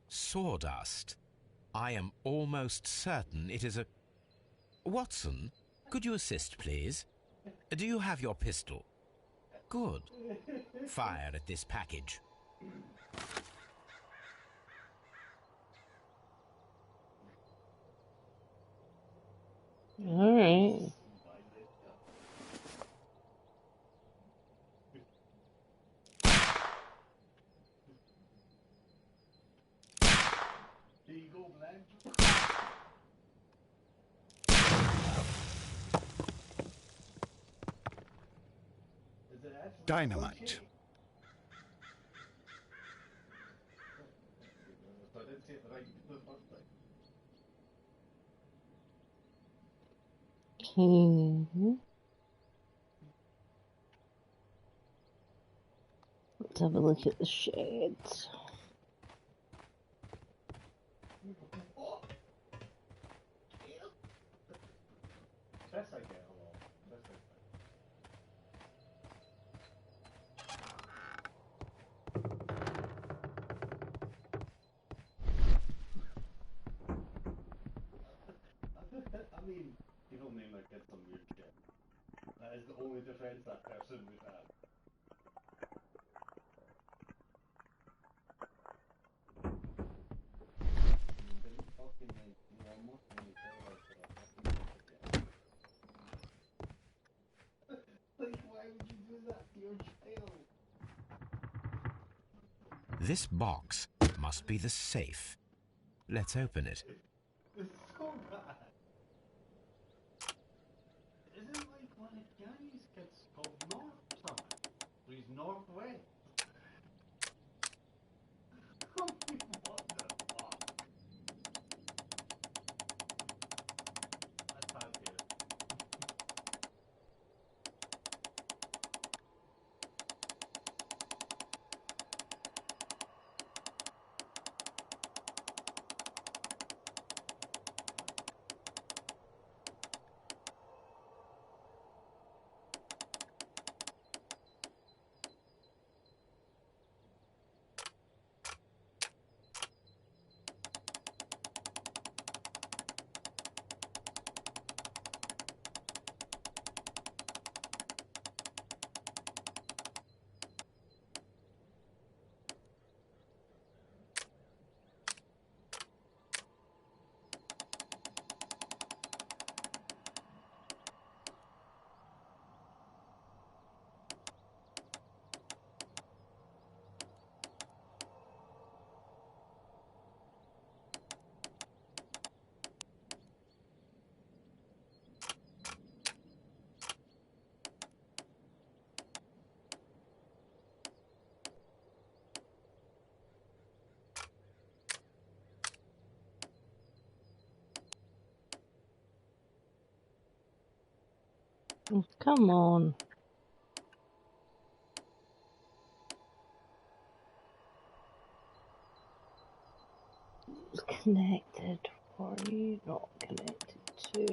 Sawdust. I am almost certain it is a... Watson, could you assist, please? Do you have your pistol? Good. Fire at this package. All right. Dynamite. Okay. Let's have a look at the shades. I mean, people name their kids some weird shit. That is the only defense that person would have. Like, why would you do that to your child? This box must be the safe. Let's open it. It's so bad. Isn't like one of Danny's kids called North or something? So he's Northwest. I mean, what the fuck? That's bad here. Oh, come on. It's connected. Or are you not connected to?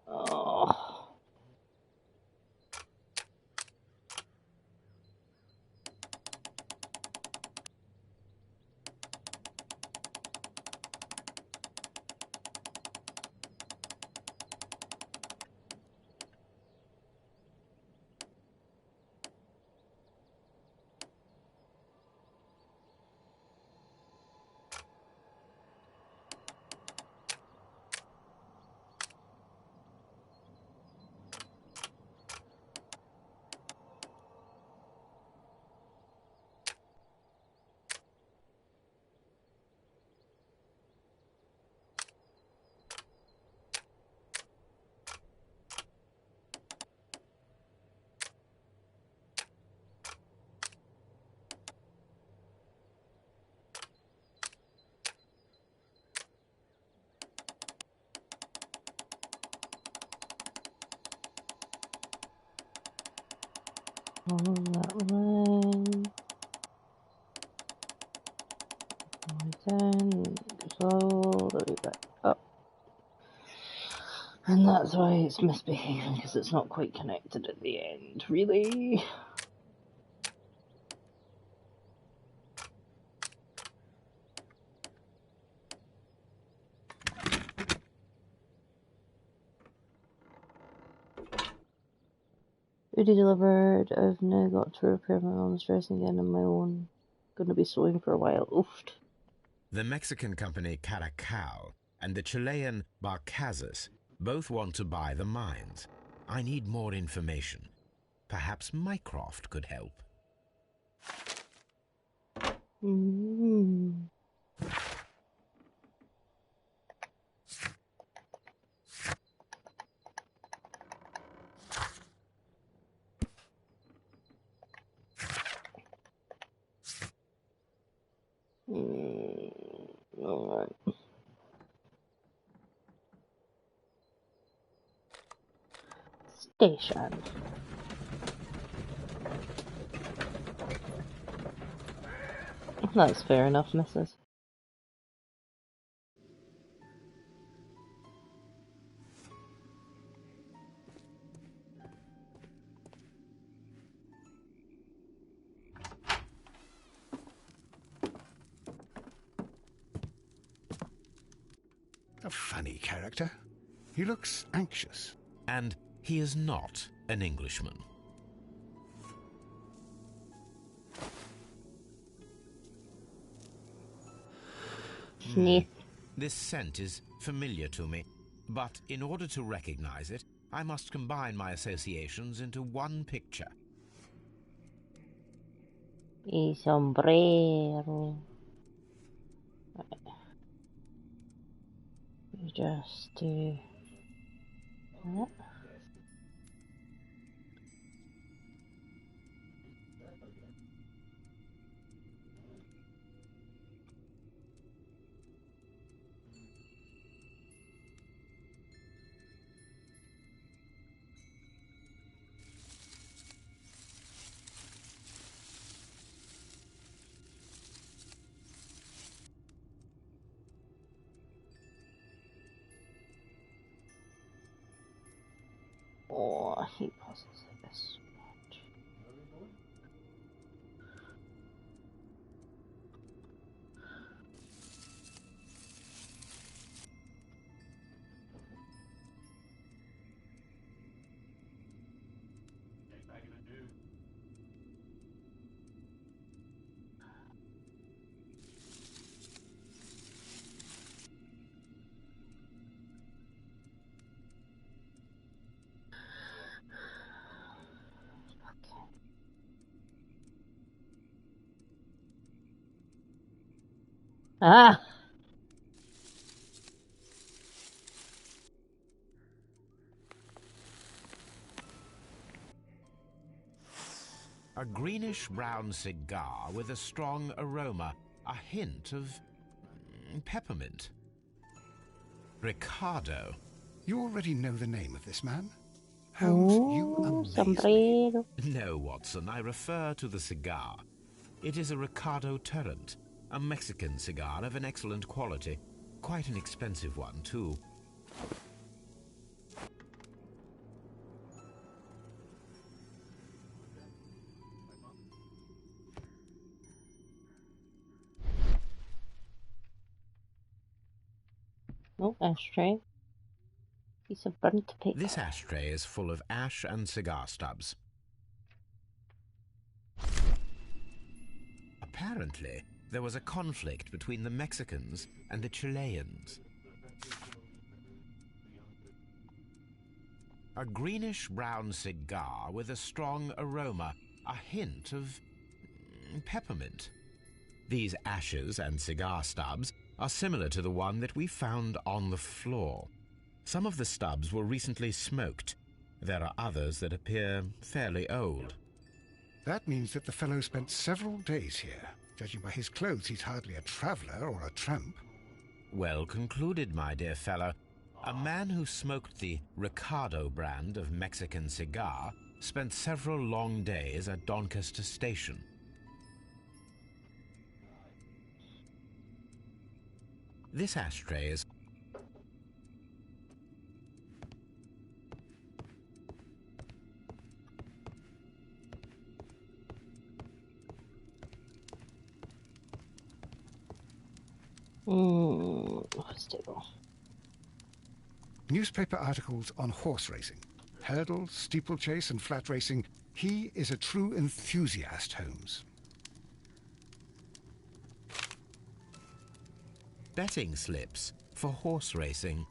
Oh. Follow that line. Down, all the way back up. And that's why it's misbehaving, because it's not quite connected at the end, really. Already delivered. I've now got to repair my mom's dressing again on my own. Gonna be sewing for a while. Oof. The Mexican company Caracal and the Chilean Barcazas both want to buy the mines. I need more information. Perhaps Mycroft could help. Mm. Alright. Station. That's fair enough, missus. A funny character. He looks anxious. And he is not an Englishman. Sniff. This scent is familiar to me, but in order to recognize it, I must combine my associations into one picture. Y sombrero. Just do that. Oh, he pauses this. Ah! A greenish-brown cigar with a strong aroma, a hint of peppermint. Ricardo. You already know the name of this man? Holmes, you amaze me. Sombrero. No, Watson, I refer to the cigar. It is a Ricardo Turrent, a Mexican cigar of an excellent quality. Quite an expensive one, too. No, ashtray. Piece of burnt paper. This ashtray is full of ash and cigar stubs. Apparently, there was a conflict between the Mexicans and the Chileans. A greenish-brown cigar with a strong aroma, a hint of peppermint. These ashes and cigar stubs are similar to the one that we found on the floor. Some of the stubs were recently smoked. There are others that appear fairly old. That means that the fellow spent several days here. Judging by his clothes, he's hardly a traveller or a tramp. Well concluded, my dear fellow. A man who smoked the Ricardo brand of Mexican cigar spent several long days at Doncaster Station. This ashtray is... Stable. Newspaper articles on horse racing. Hurdle, steeplechase, and flat racing. He is a true enthusiast, Holmes. Betting slips for horse racing.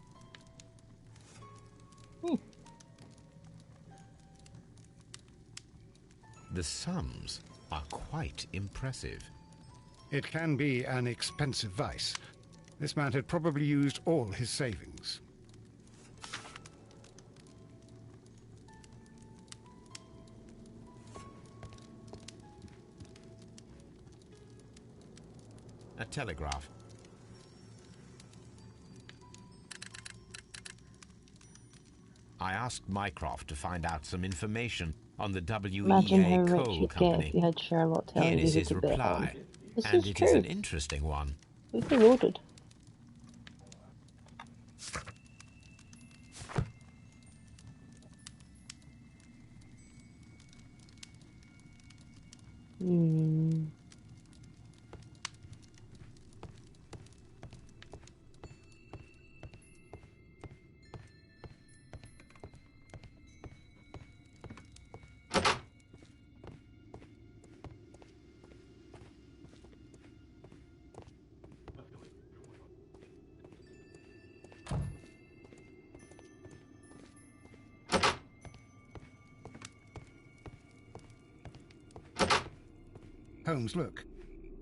The sums are quite impressive. It can be an expensive vice. This man had probably used all his savings. A telegraph. I asked Mycroft to find out some information on the Imagine how WEA rich Coal you'd get Company. if you had Sherlock Here telling you is who his to bet on. reply, This and is it true. is an interesting one. We've been ordered. Hmm. Holmes, look.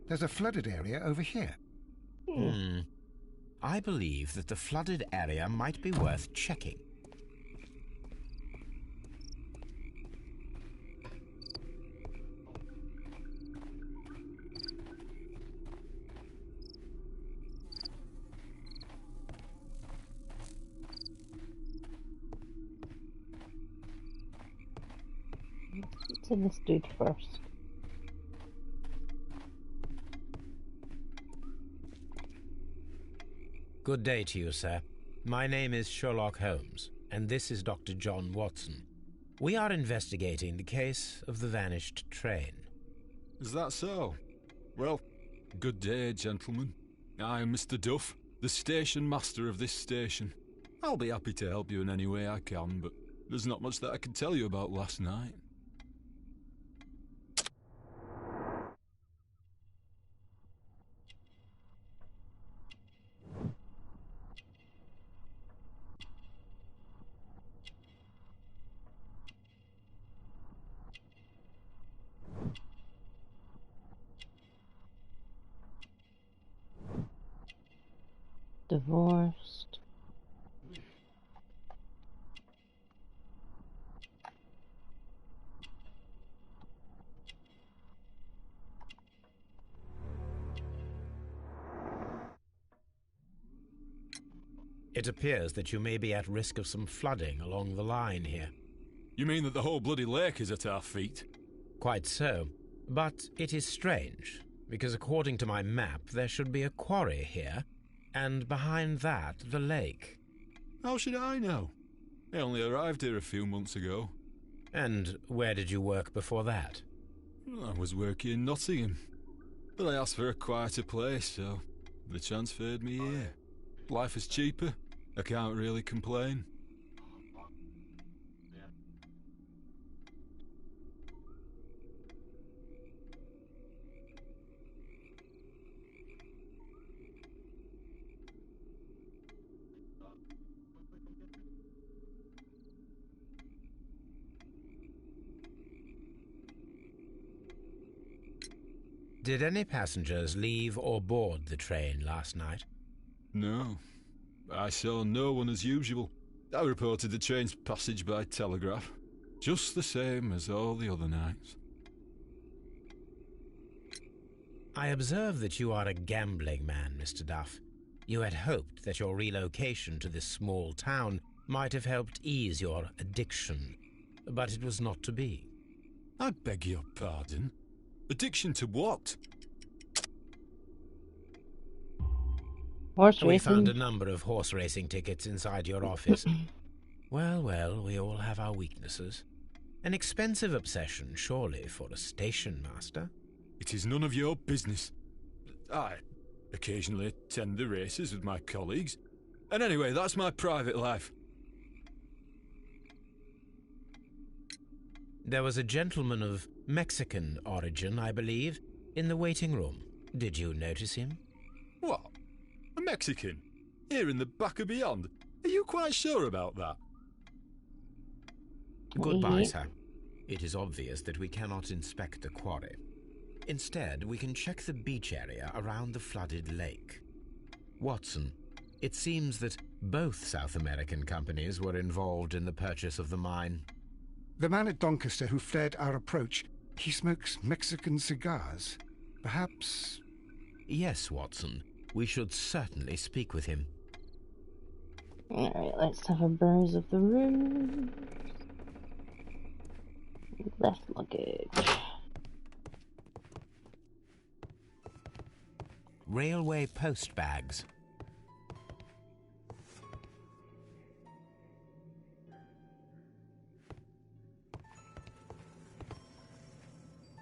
There's a flooded area over here. I believe that the flooded area might be worth checking. What's in this dude first? Good day to you, sir. My name is Sherlock Holmes, and this is Dr. John Watson. We are investigating the case of the vanished train. Is that so? Well, good day, gentlemen. I am Mr. Duff, the station master of this station. I'll be happy to help you in any way I can, but there's not much that I can tell you about last night. Divorced. It appears that you may be at risk of some flooding along the line here. You mean that the whole bloody lake is at our feet? Quite so. But it is strange, because according to my map, there should be a quarry here, and behind that, the lake. How should I know? I only arrived here a few months ago. And where did you work before that? I was working in Nottingham, but I asked for a quieter place, so they transferred me here. Life is cheaper. I can't really complain. Did any passengers leave or board the train last night? No. I saw no one as usual. I reported the train's passage by telegraph, just the same as all the other nights. I observe that you are a gambling man, Mr. Duff. You had hoped that your relocation to this small town might have helped ease your addiction, but it was not to be. I beg your pardon? Addiction to what? Horse We racing. found a number of horse racing tickets inside your office. Well, we all have our weaknesses. An expensive obsession, surely, for a station master. It is none of your business. I occasionally attend the races with my colleagues. And anyway, that's my private life. There was a gentleman of Mexican origin, I believe, in the waiting room. Did you notice him? What? A Mexican? Here in the back of beyond? Are you quite sure about that? Goodbye, sir. It is obvious that we cannot inspect the quarry. Instead, we can check the beach area around the flooded lake. Watson, it seems that both South American companies were involved in the purchase of the mine. The man at Doncaster who fled our approach, he smokes Mexican cigars. Perhaps... Yes, Watson. We should certainly speak with him. Alright, let's have a browse of the room. Left luggage. Railway post bags.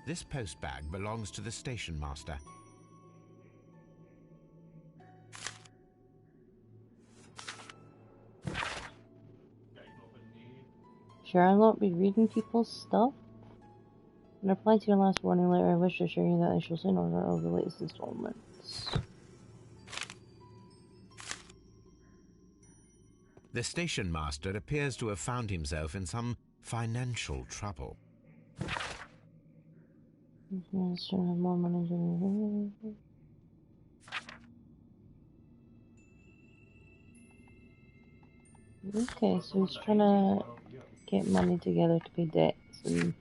This post bag belongs to the station master. Should I not be reading people's stuff? In reply to your last warning letter, I wish to assure you that I shall soon order all the latest installments. The station master appears to have found himself in some financial trouble. Should have more money than Okay, so he's trying to get money together to pay debts and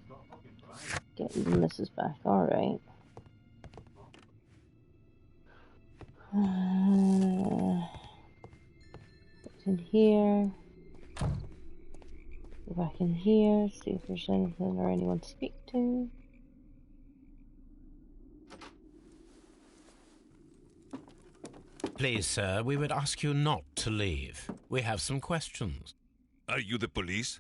get the missus back. Alright. What's in here? Go back in here, see if there's anything or anyone to speak to. Please, sir, we would ask you not to leave. We have some questions. Are you the police?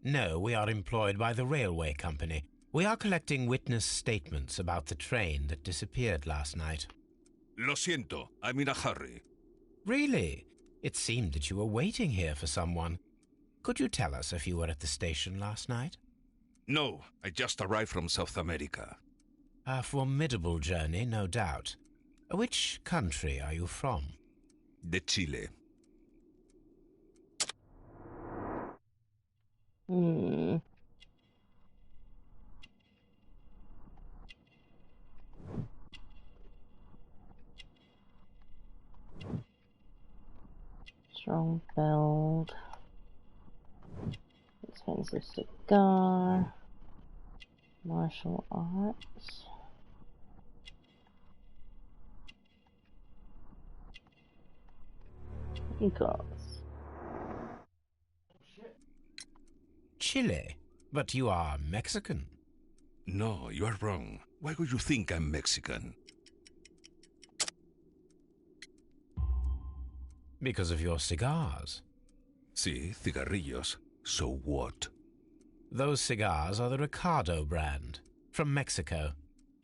No, we are employed by the railway company. We are collecting witness statements about the train that disappeared last night. Lo siento, I'm in a hurry. Really? It seemed that you were waiting here for someone. Could you tell us if you were at the station last night? No, I just arrived from South America. A formidable journey, no doubt. Which country are you from? De Chile. Strong build. Expensive cigar. Martial arts. Eagles. Chile? But you are Mexican. No, you are wrong. Why would you think I'm Mexican? Because of your cigars. Sí, cigarrillos. So what? Those cigars are the Ricardo brand, from Mexico.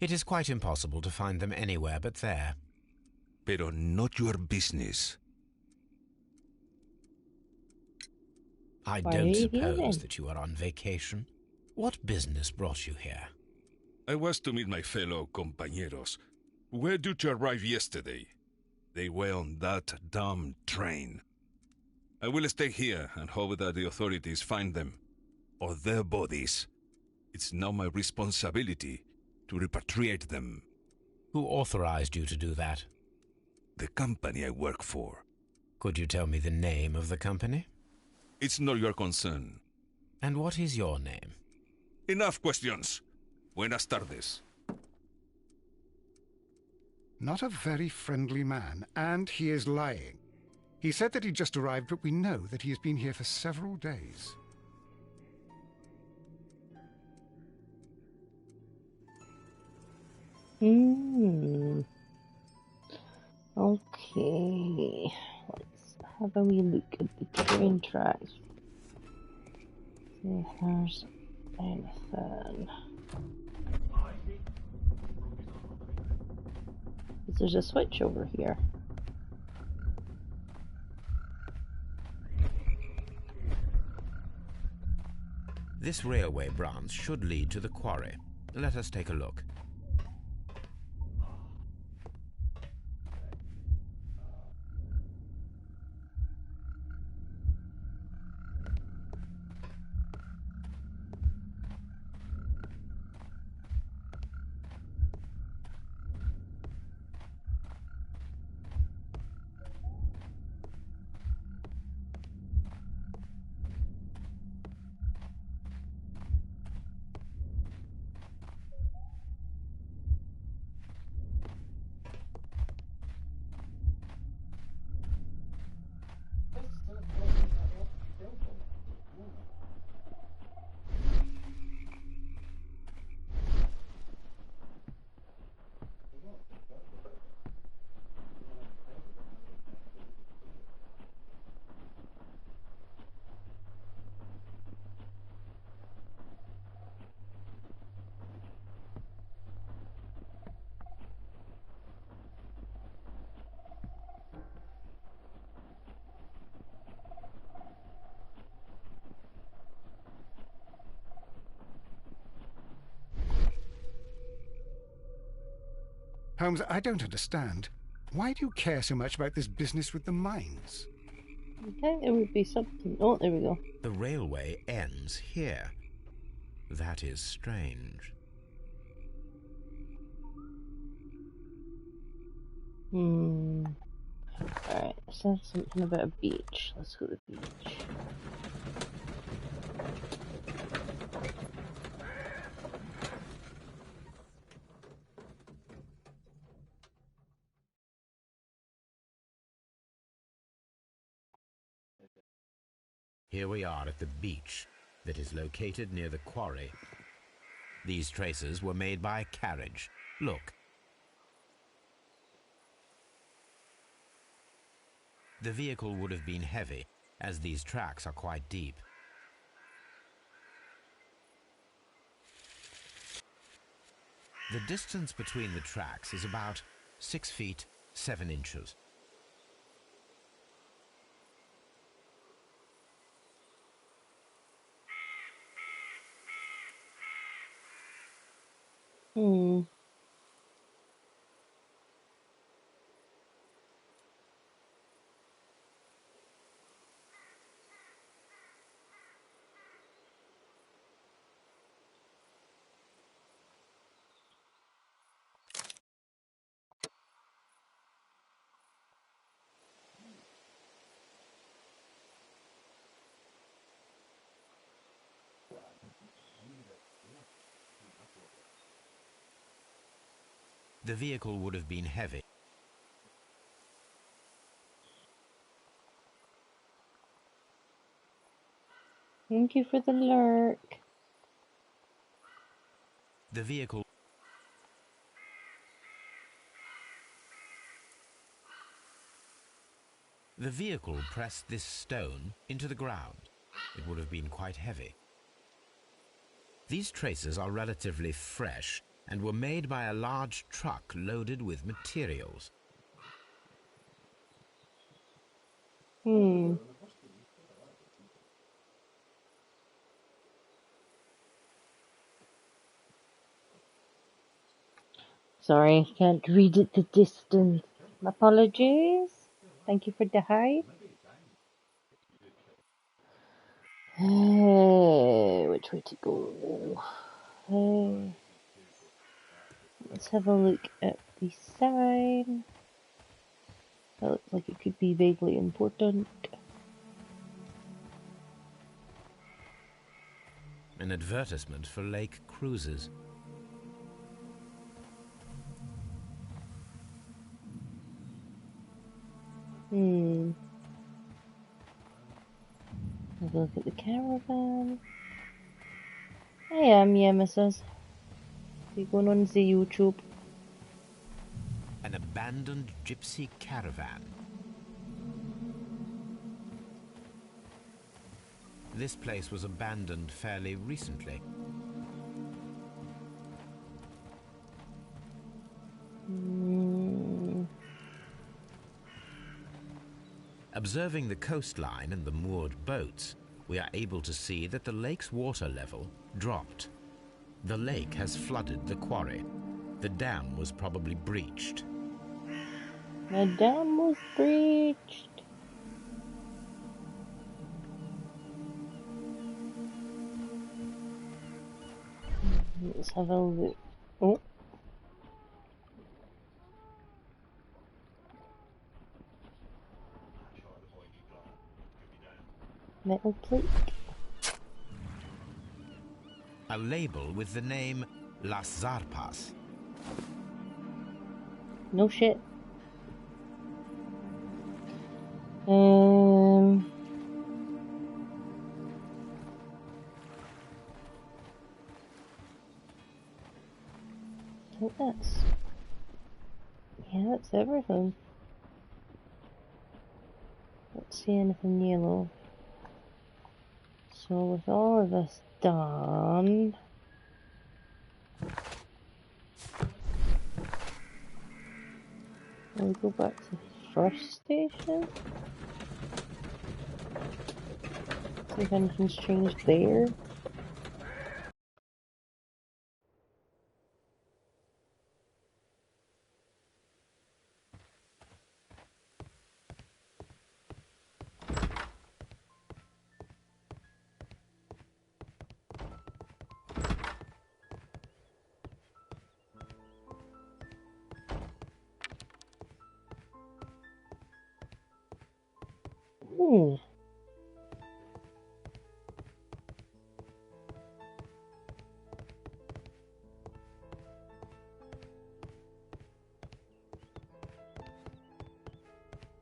It is quite impossible to find them anywhere but there. Pero not your business. I don't suppose that you are on vacation. What business brought you here? I was to meet my fellow compañeros. Where did you arrive yesterday? They were on that damn train. I will stay here and hope that the authorities find them, or their bodies. It's now my responsibility to repatriate them. Who authorized you to do that? The company I work for. Could you tell me the name of the company? It's not your concern. And what is your name? Enough questions. Buenas tardes. Not a very friendly man, and he is lying. He said that he just arrived, but we know that he has been here for several days. Okay. Let's have a wee look at the train tracks. See if there's anything. There's a switch over here. This railway branch should lead to the quarry. Let us take a look. Holmes, I don't understand. Why do you care so much about this business with the mines? Okay, it would be something. Oh, there we go. The railway ends here. That is strange. Alright, it says something about a beach. Let's go to the beach. Here we are at the beach that is located near the quarry. These traces were made by carriage. Look. The vehicle would have been heavy, as these tracks are quite deep. The distance between the tracks is about 6 feet 7 inches. The vehicle would have been heavy. Thank you for the lurk. The vehicle pressed this stone into the ground. It would have been quite heavy. These traces are relatively fresh and were made by a large truck loaded with materials. Sorry, can't read at the distance. Apologies. Thank you for the hype. Which way to go? Let's have a look at the sign. That looks like it could be vaguely important. An advertisement for lake cruises. Have a look at the caravan. I am, yeah, missus. You going on the YouTube? An abandoned gypsy caravan. This place was abandoned fairly recently. Observing the coastline and the moored boats we are able to see that the lake's water level dropped. The lake has flooded the quarry. The dam was probably breached. The dam was breached. Let's have a look. Oh. Metal plate. A label with the name Las Zarpas. No shit. I think that's... Yeah, that's everything. Don't see anything yellow. So with all of this done... We'll go back to the first station. See if anything's changed there.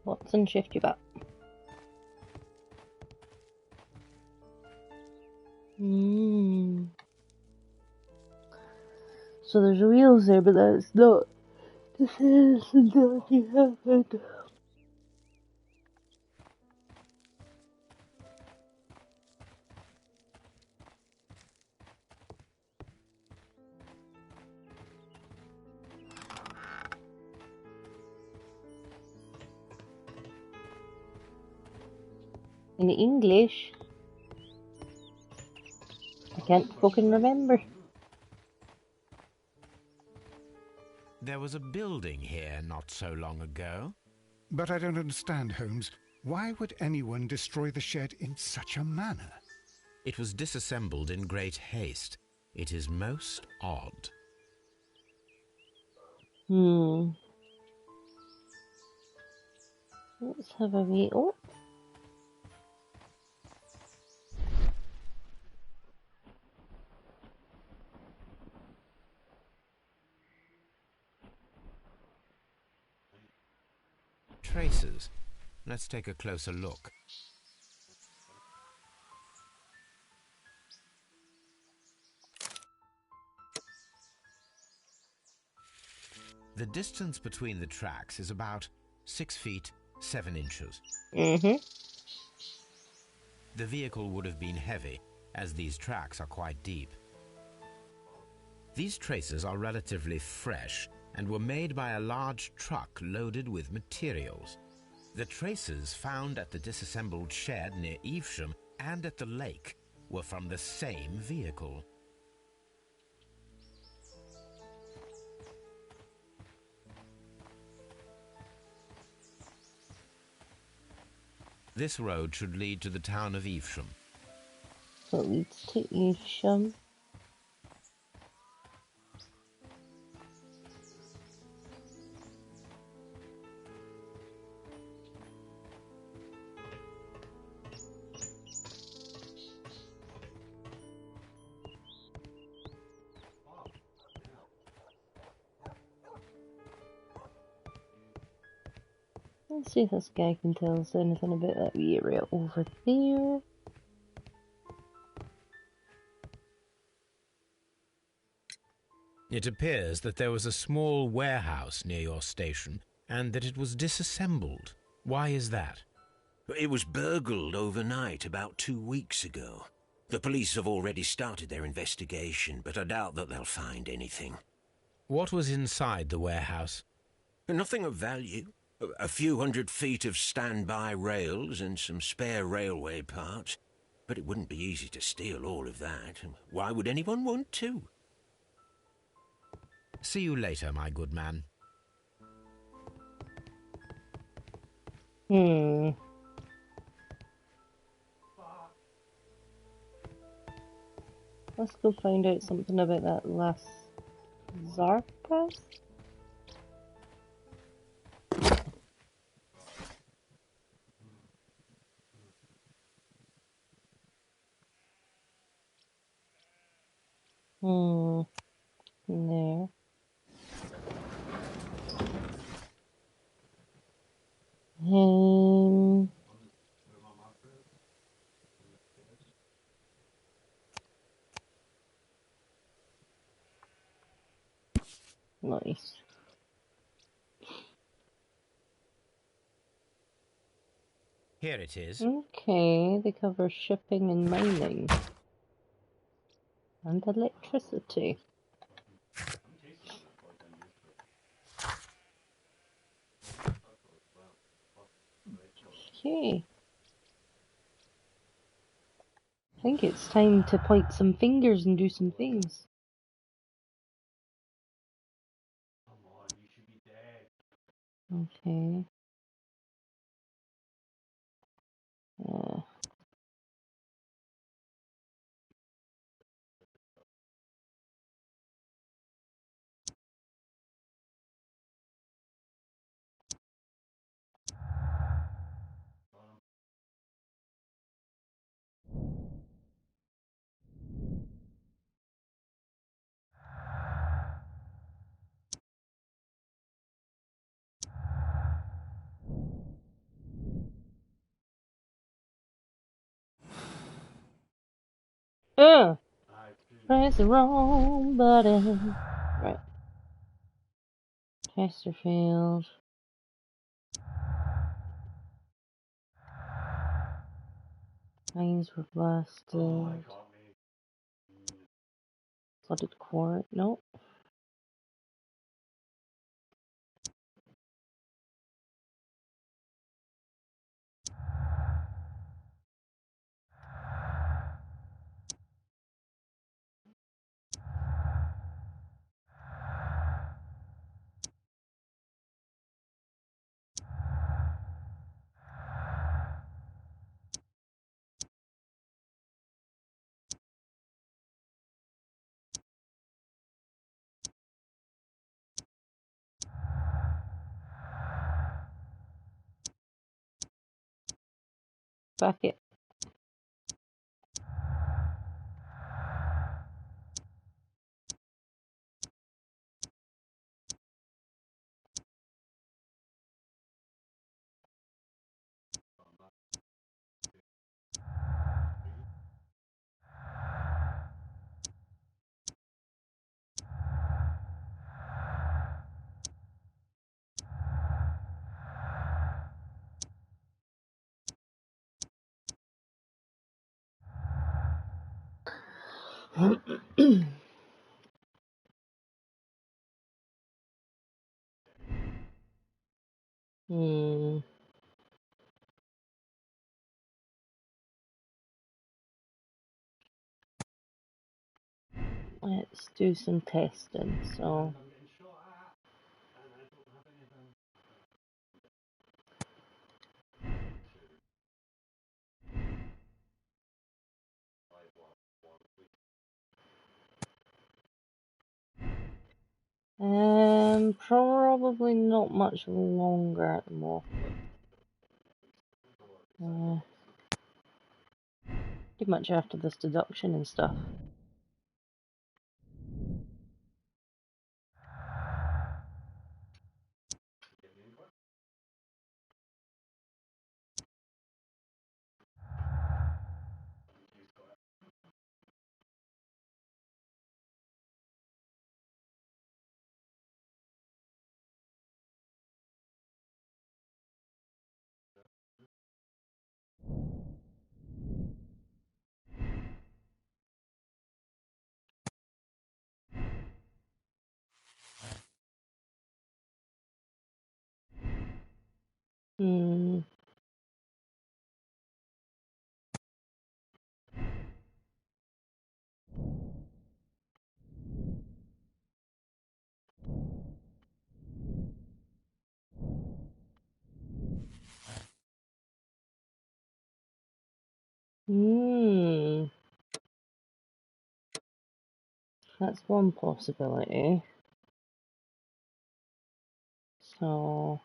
Watson, shift your butt. So there's wheels there, but that's not the same that you happened. In English, I can't fucking remember. There was a building here not so long ago. But I don't understand, Holmes. Why would anyone destroy the shed in such a manner? It was disassembled in great haste. It is most odd. Let's have a wee... Oh! Traces. Let's take a closer look. The distance between the tracks is about 6 feet 7 inches. The vehicle would have been heavy, as these tracks are quite deep. These traces are relatively fresh and were made by a large truck loaded with materials. The traces found at the disassembled shed near Evesham and at the lake were from the same vehicle. This road should lead to the town of Evesham. So it leads to Evesham. Let's see if this guy can tell us anything about that wee area over there. It appears that there was a small warehouse near your station and that it was disassembled. Why is that? It was burgled overnight about 2 weeks ago. The police have already started their investigation, but I doubt that they'll find anything. What was inside the warehouse? Nothing of value. A few 100 feet of standby rails and some spare railway parts. But it wouldn't be easy to steal all of that. Why would anyone want to? See you later, my good man. Let's go find out something about that last Zarpas? There. Nice. Here it is. Okay, they cover shipping and mining. And electricity. Okay. I think it's time to point some fingers and do some things. Okay. Press the wrong button. Right. Chesterfield. Mines were blasted. Flooded quarry. Nope. Back it. Let's do some testing. So. Probably not much longer at the moment. Pretty much after this deduction and stuff. That's one possibility. So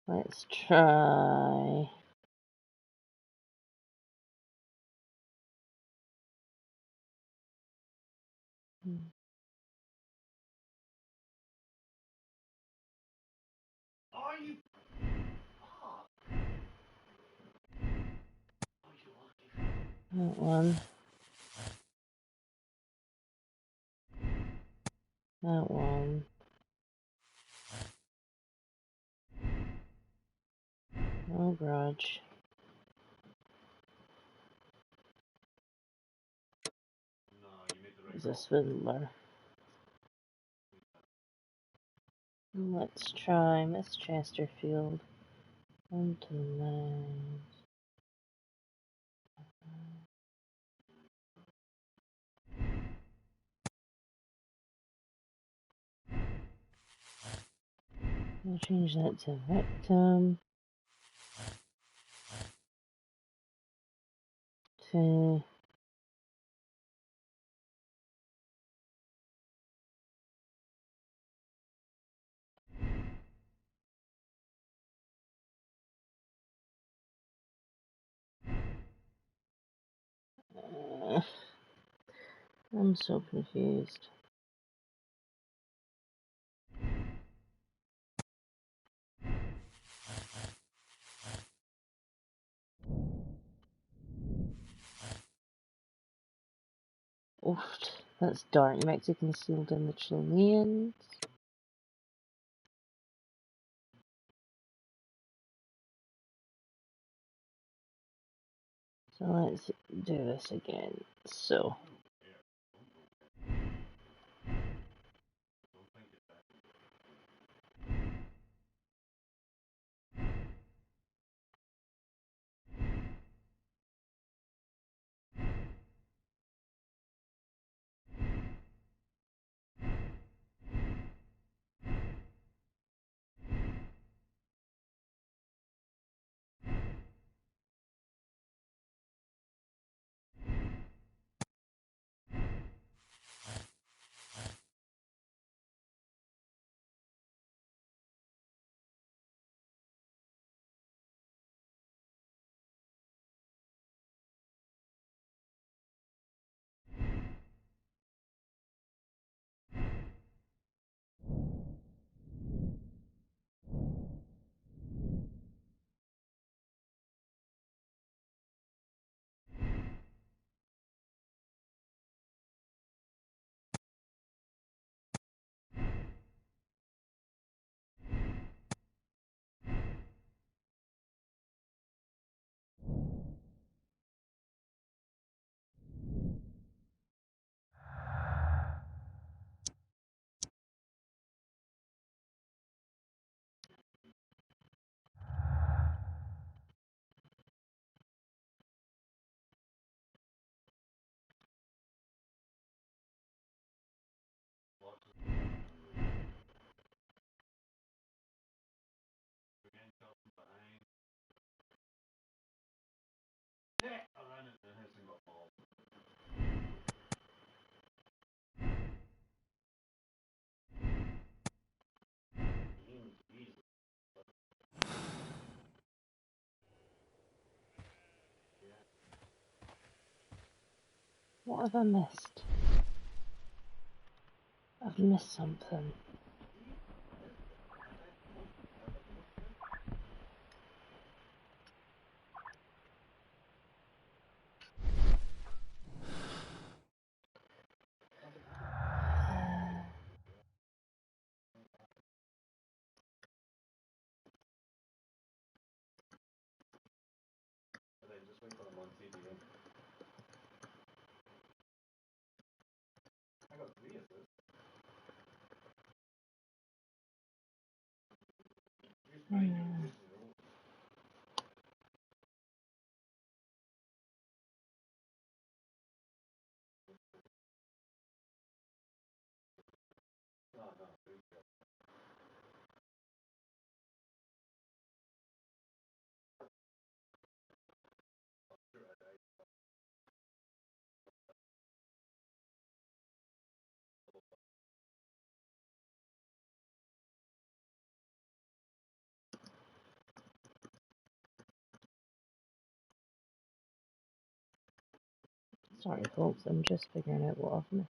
let's try. That one. That one. No grudge. He's a swindler. Let's try Miss Chesterfield. 1 to 9. We'll change that to victim. To I'm so confused. Oof, that's dark. Mexican sealed in the Chileans. So let's do this again. So. What have I missed? I've missed something. Sorry, folks, I'm just figuring out what I've missed.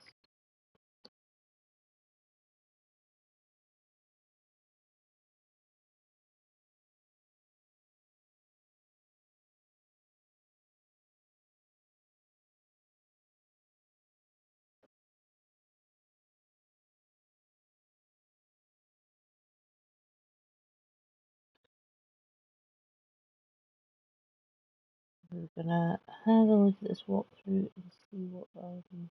We're gonna have a look at this walkthrough and see what gardens.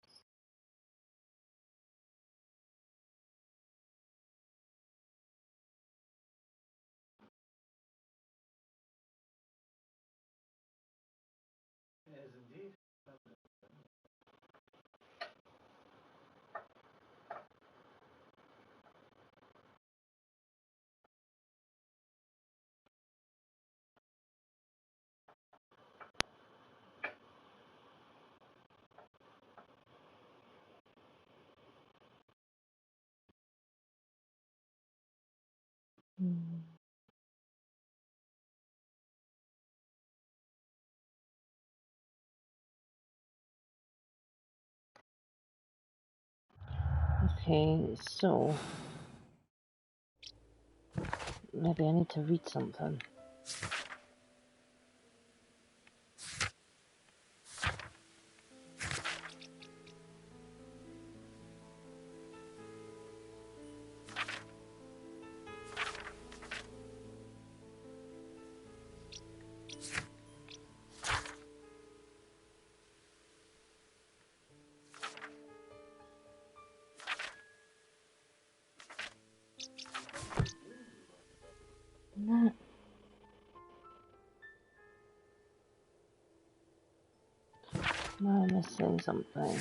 Yes, indeed. Okay, so maybe I need to read something. Nah. Am I missing something?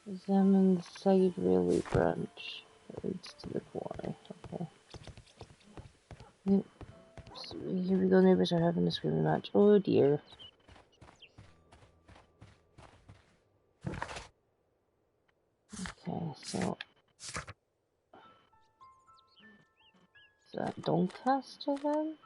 Examine the side railway branch that leads to the quarry. Okay. So here we go, neighbours are having a screaming match. Oh dear. Okay, so is that Doncaster then?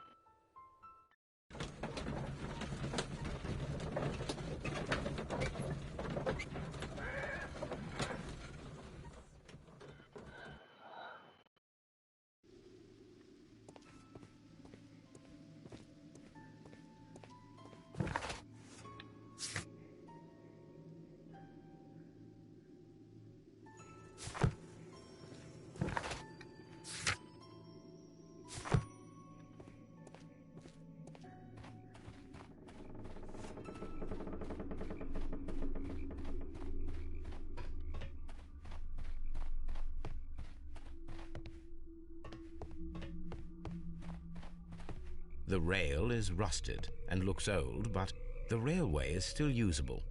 The rail is rusted and looks old, but the railway is still usable.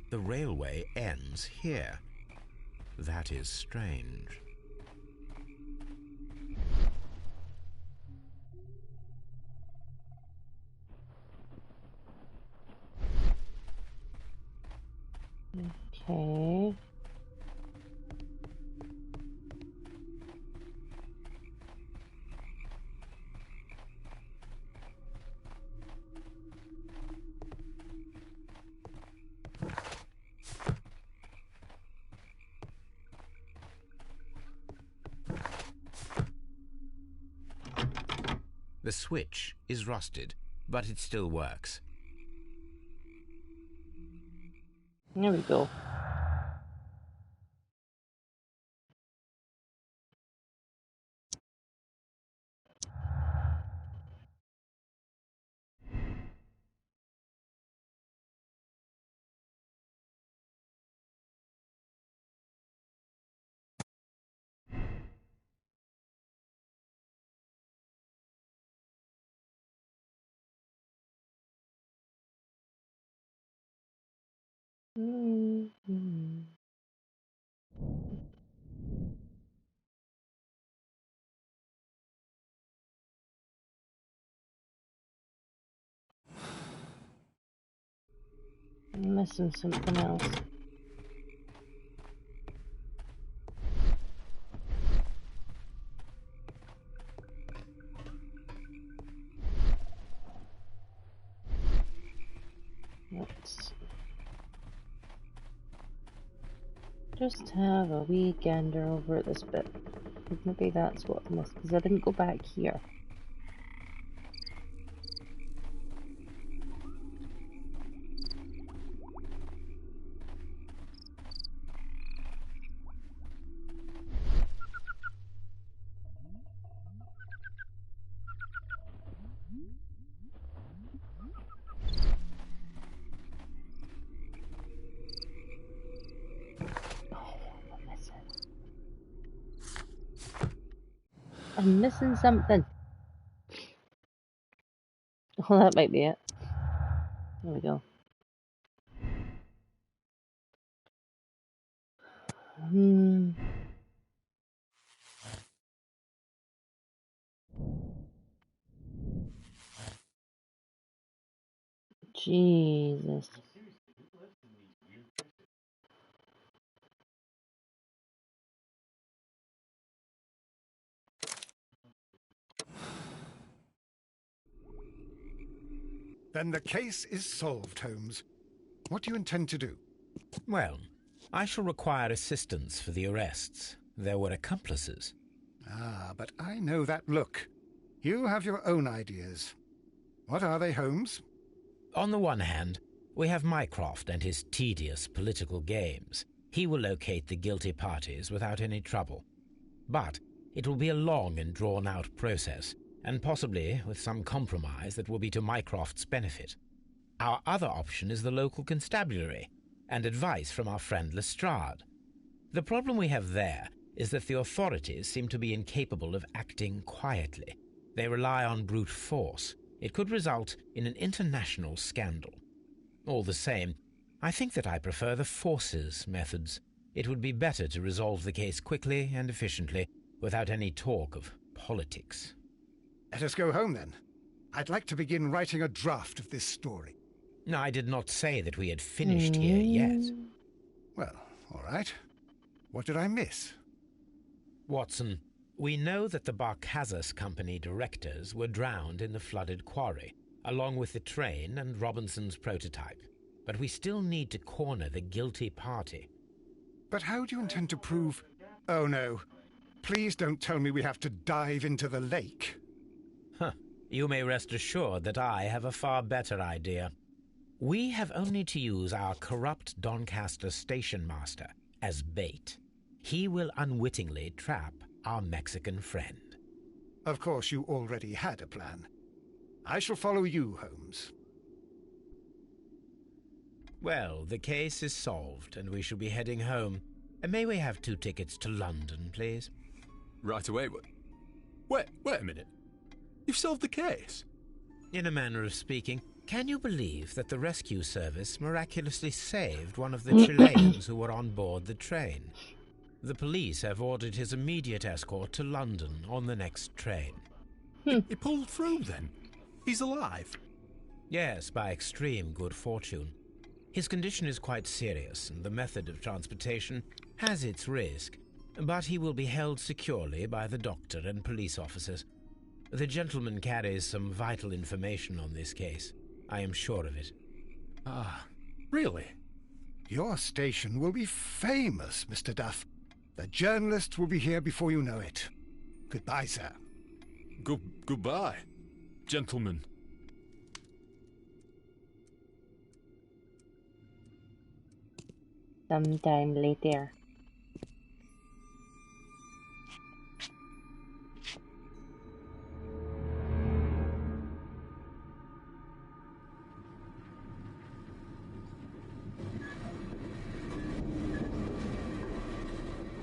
The railway ends here. That is strange. Okay. The switch is rusted, but it still works. There we go. missing something else. Let's just have a wee gander over at this bit. Maybe that's what I missed, because I didn't go back here. I'm missing something. Oh, that might be it. There we go. Jesus. Then the case is solved, Holmes. What do you intend to do? Well, I shall require assistance for the arrests. There were accomplices. Ah, but I know that look. You have your own ideas. What are they, Holmes? On the one hand, we have Mycroft and his tedious political games. He will locate the guilty parties without any trouble. But it will be a long and drawn-out process, and possibly with some compromise that will be to Mycroft's benefit. Our other option is the local constabulary, and advice from our friend Lestrade. The problem we have there is that the authorities seem to be incapable of acting quietly. They rely on brute force. It could result in an international scandal. All the same, I think that I prefer the forces methods. It would be better to resolve the case quickly and efficiently, without any talk of politics. Let us go home, then. I'd like to begin writing a draft of this story. No, I did not say that we had finished here yet. Well, all right. What did I miss? Watson, we know that the Barkazas Company directors were drowned in the flooded quarry, along with the train and Robinson's prototype. But we still need to corner the guilty party. But how do you intend to prove... Oh, no. Please don't tell me we have to dive into the lake. Huh. You may rest assured that I have a far better idea. We have only to use our corrupt Doncaster station master as bait. He will unwittingly trap our Mexican friend. Of course, you already had a plan. I shall follow you, Holmes. Well, the case is solved, and we shall be heading home. May we have 2 tickets to London, please? Right away. Wait a minute. You've solved the case? In a manner of speaking, can you believe that the rescue service miraculously saved one of the Chileans who were on board the train? The police have ordered his immediate escort to London on the next train. He pulled through, then? He's alive? Yes, by extreme good fortune. His condition is quite serious, and the method of transportation has its risk, but he will be held securely by the doctor and police officers. The gentleman carries some vital information on this case. I am sure of it. Ah, really? Your station will be famous, Mr. Duff. The journalists will be here before you know it. Goodbye, sir. Goodbye, gentlemen. Sometime later.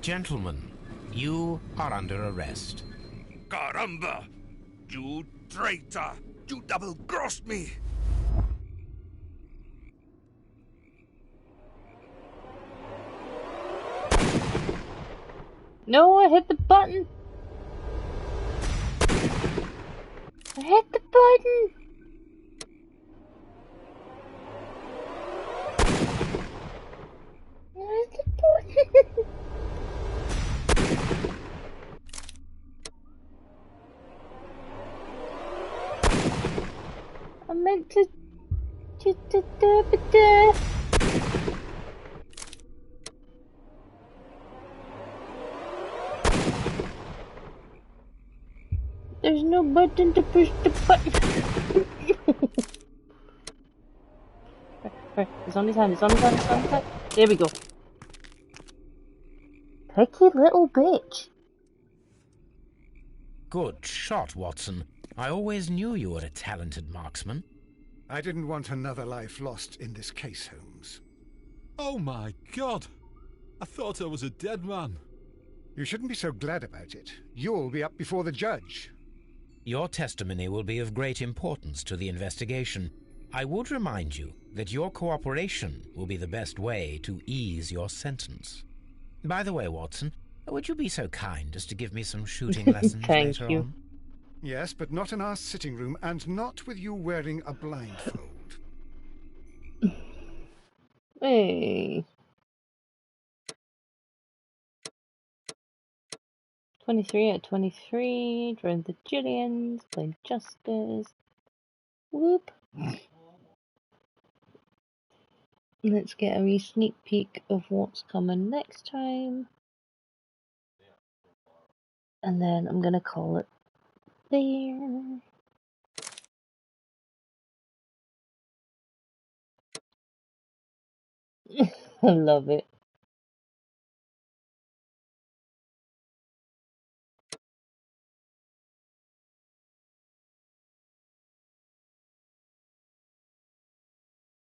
Gentlemen, you are under arrest. Caramba! You traitor! You double-crossed me! No, I hit the button! I hit the button! meant to... There's no button to push the button. Right, it's on his hand, it's on his hand, it's on his hand. There we go. Picky little bitch. Good shot, Watson. I always knew you were a talented marksman. I didn't want another life lost in this case, Holmes. Oh my God! I thought I was a dead man. You shouldn't be so glad about it. You'll be up before the judge. Your testimony will be of great importance to the investigation. I would remind you that your cooperation will be the best way to ease your sentence. By the way, Watson, would you be so kind as to give me some shooting lessons Thank later you. on? Yes, but not in our sitting room, and not with you wearing a blindfold. Hey. 23 out of 23. Drowned the Julians. Played Justice. Whoop. Let's get a wee sneak peek of what's coming next time. And then I'm gonna call it there. I love it.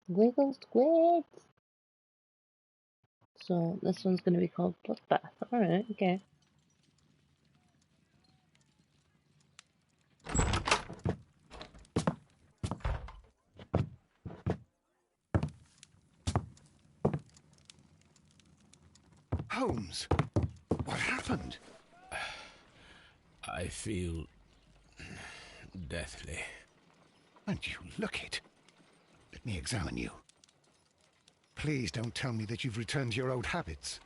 Wiggle squids. So this one's gonna be called Bloodbath. Alright, okay. Holmes, what happened? I feel deathly. And you look it. Let me examine you. Please don't tell me that you've returned to your old habits.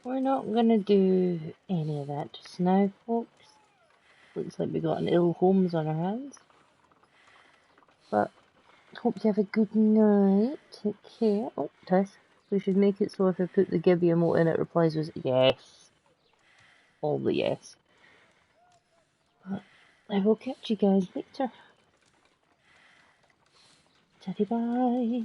We're not gonna do any of that just now, folks. Looks like we got an ill Holmes on our hands. But hope you have a good night. Take care. Oh, Tess. We should make it so if I put the Gibby emote in, it replies with yes. All the yes. But I will catch you guys later. Chatty bye.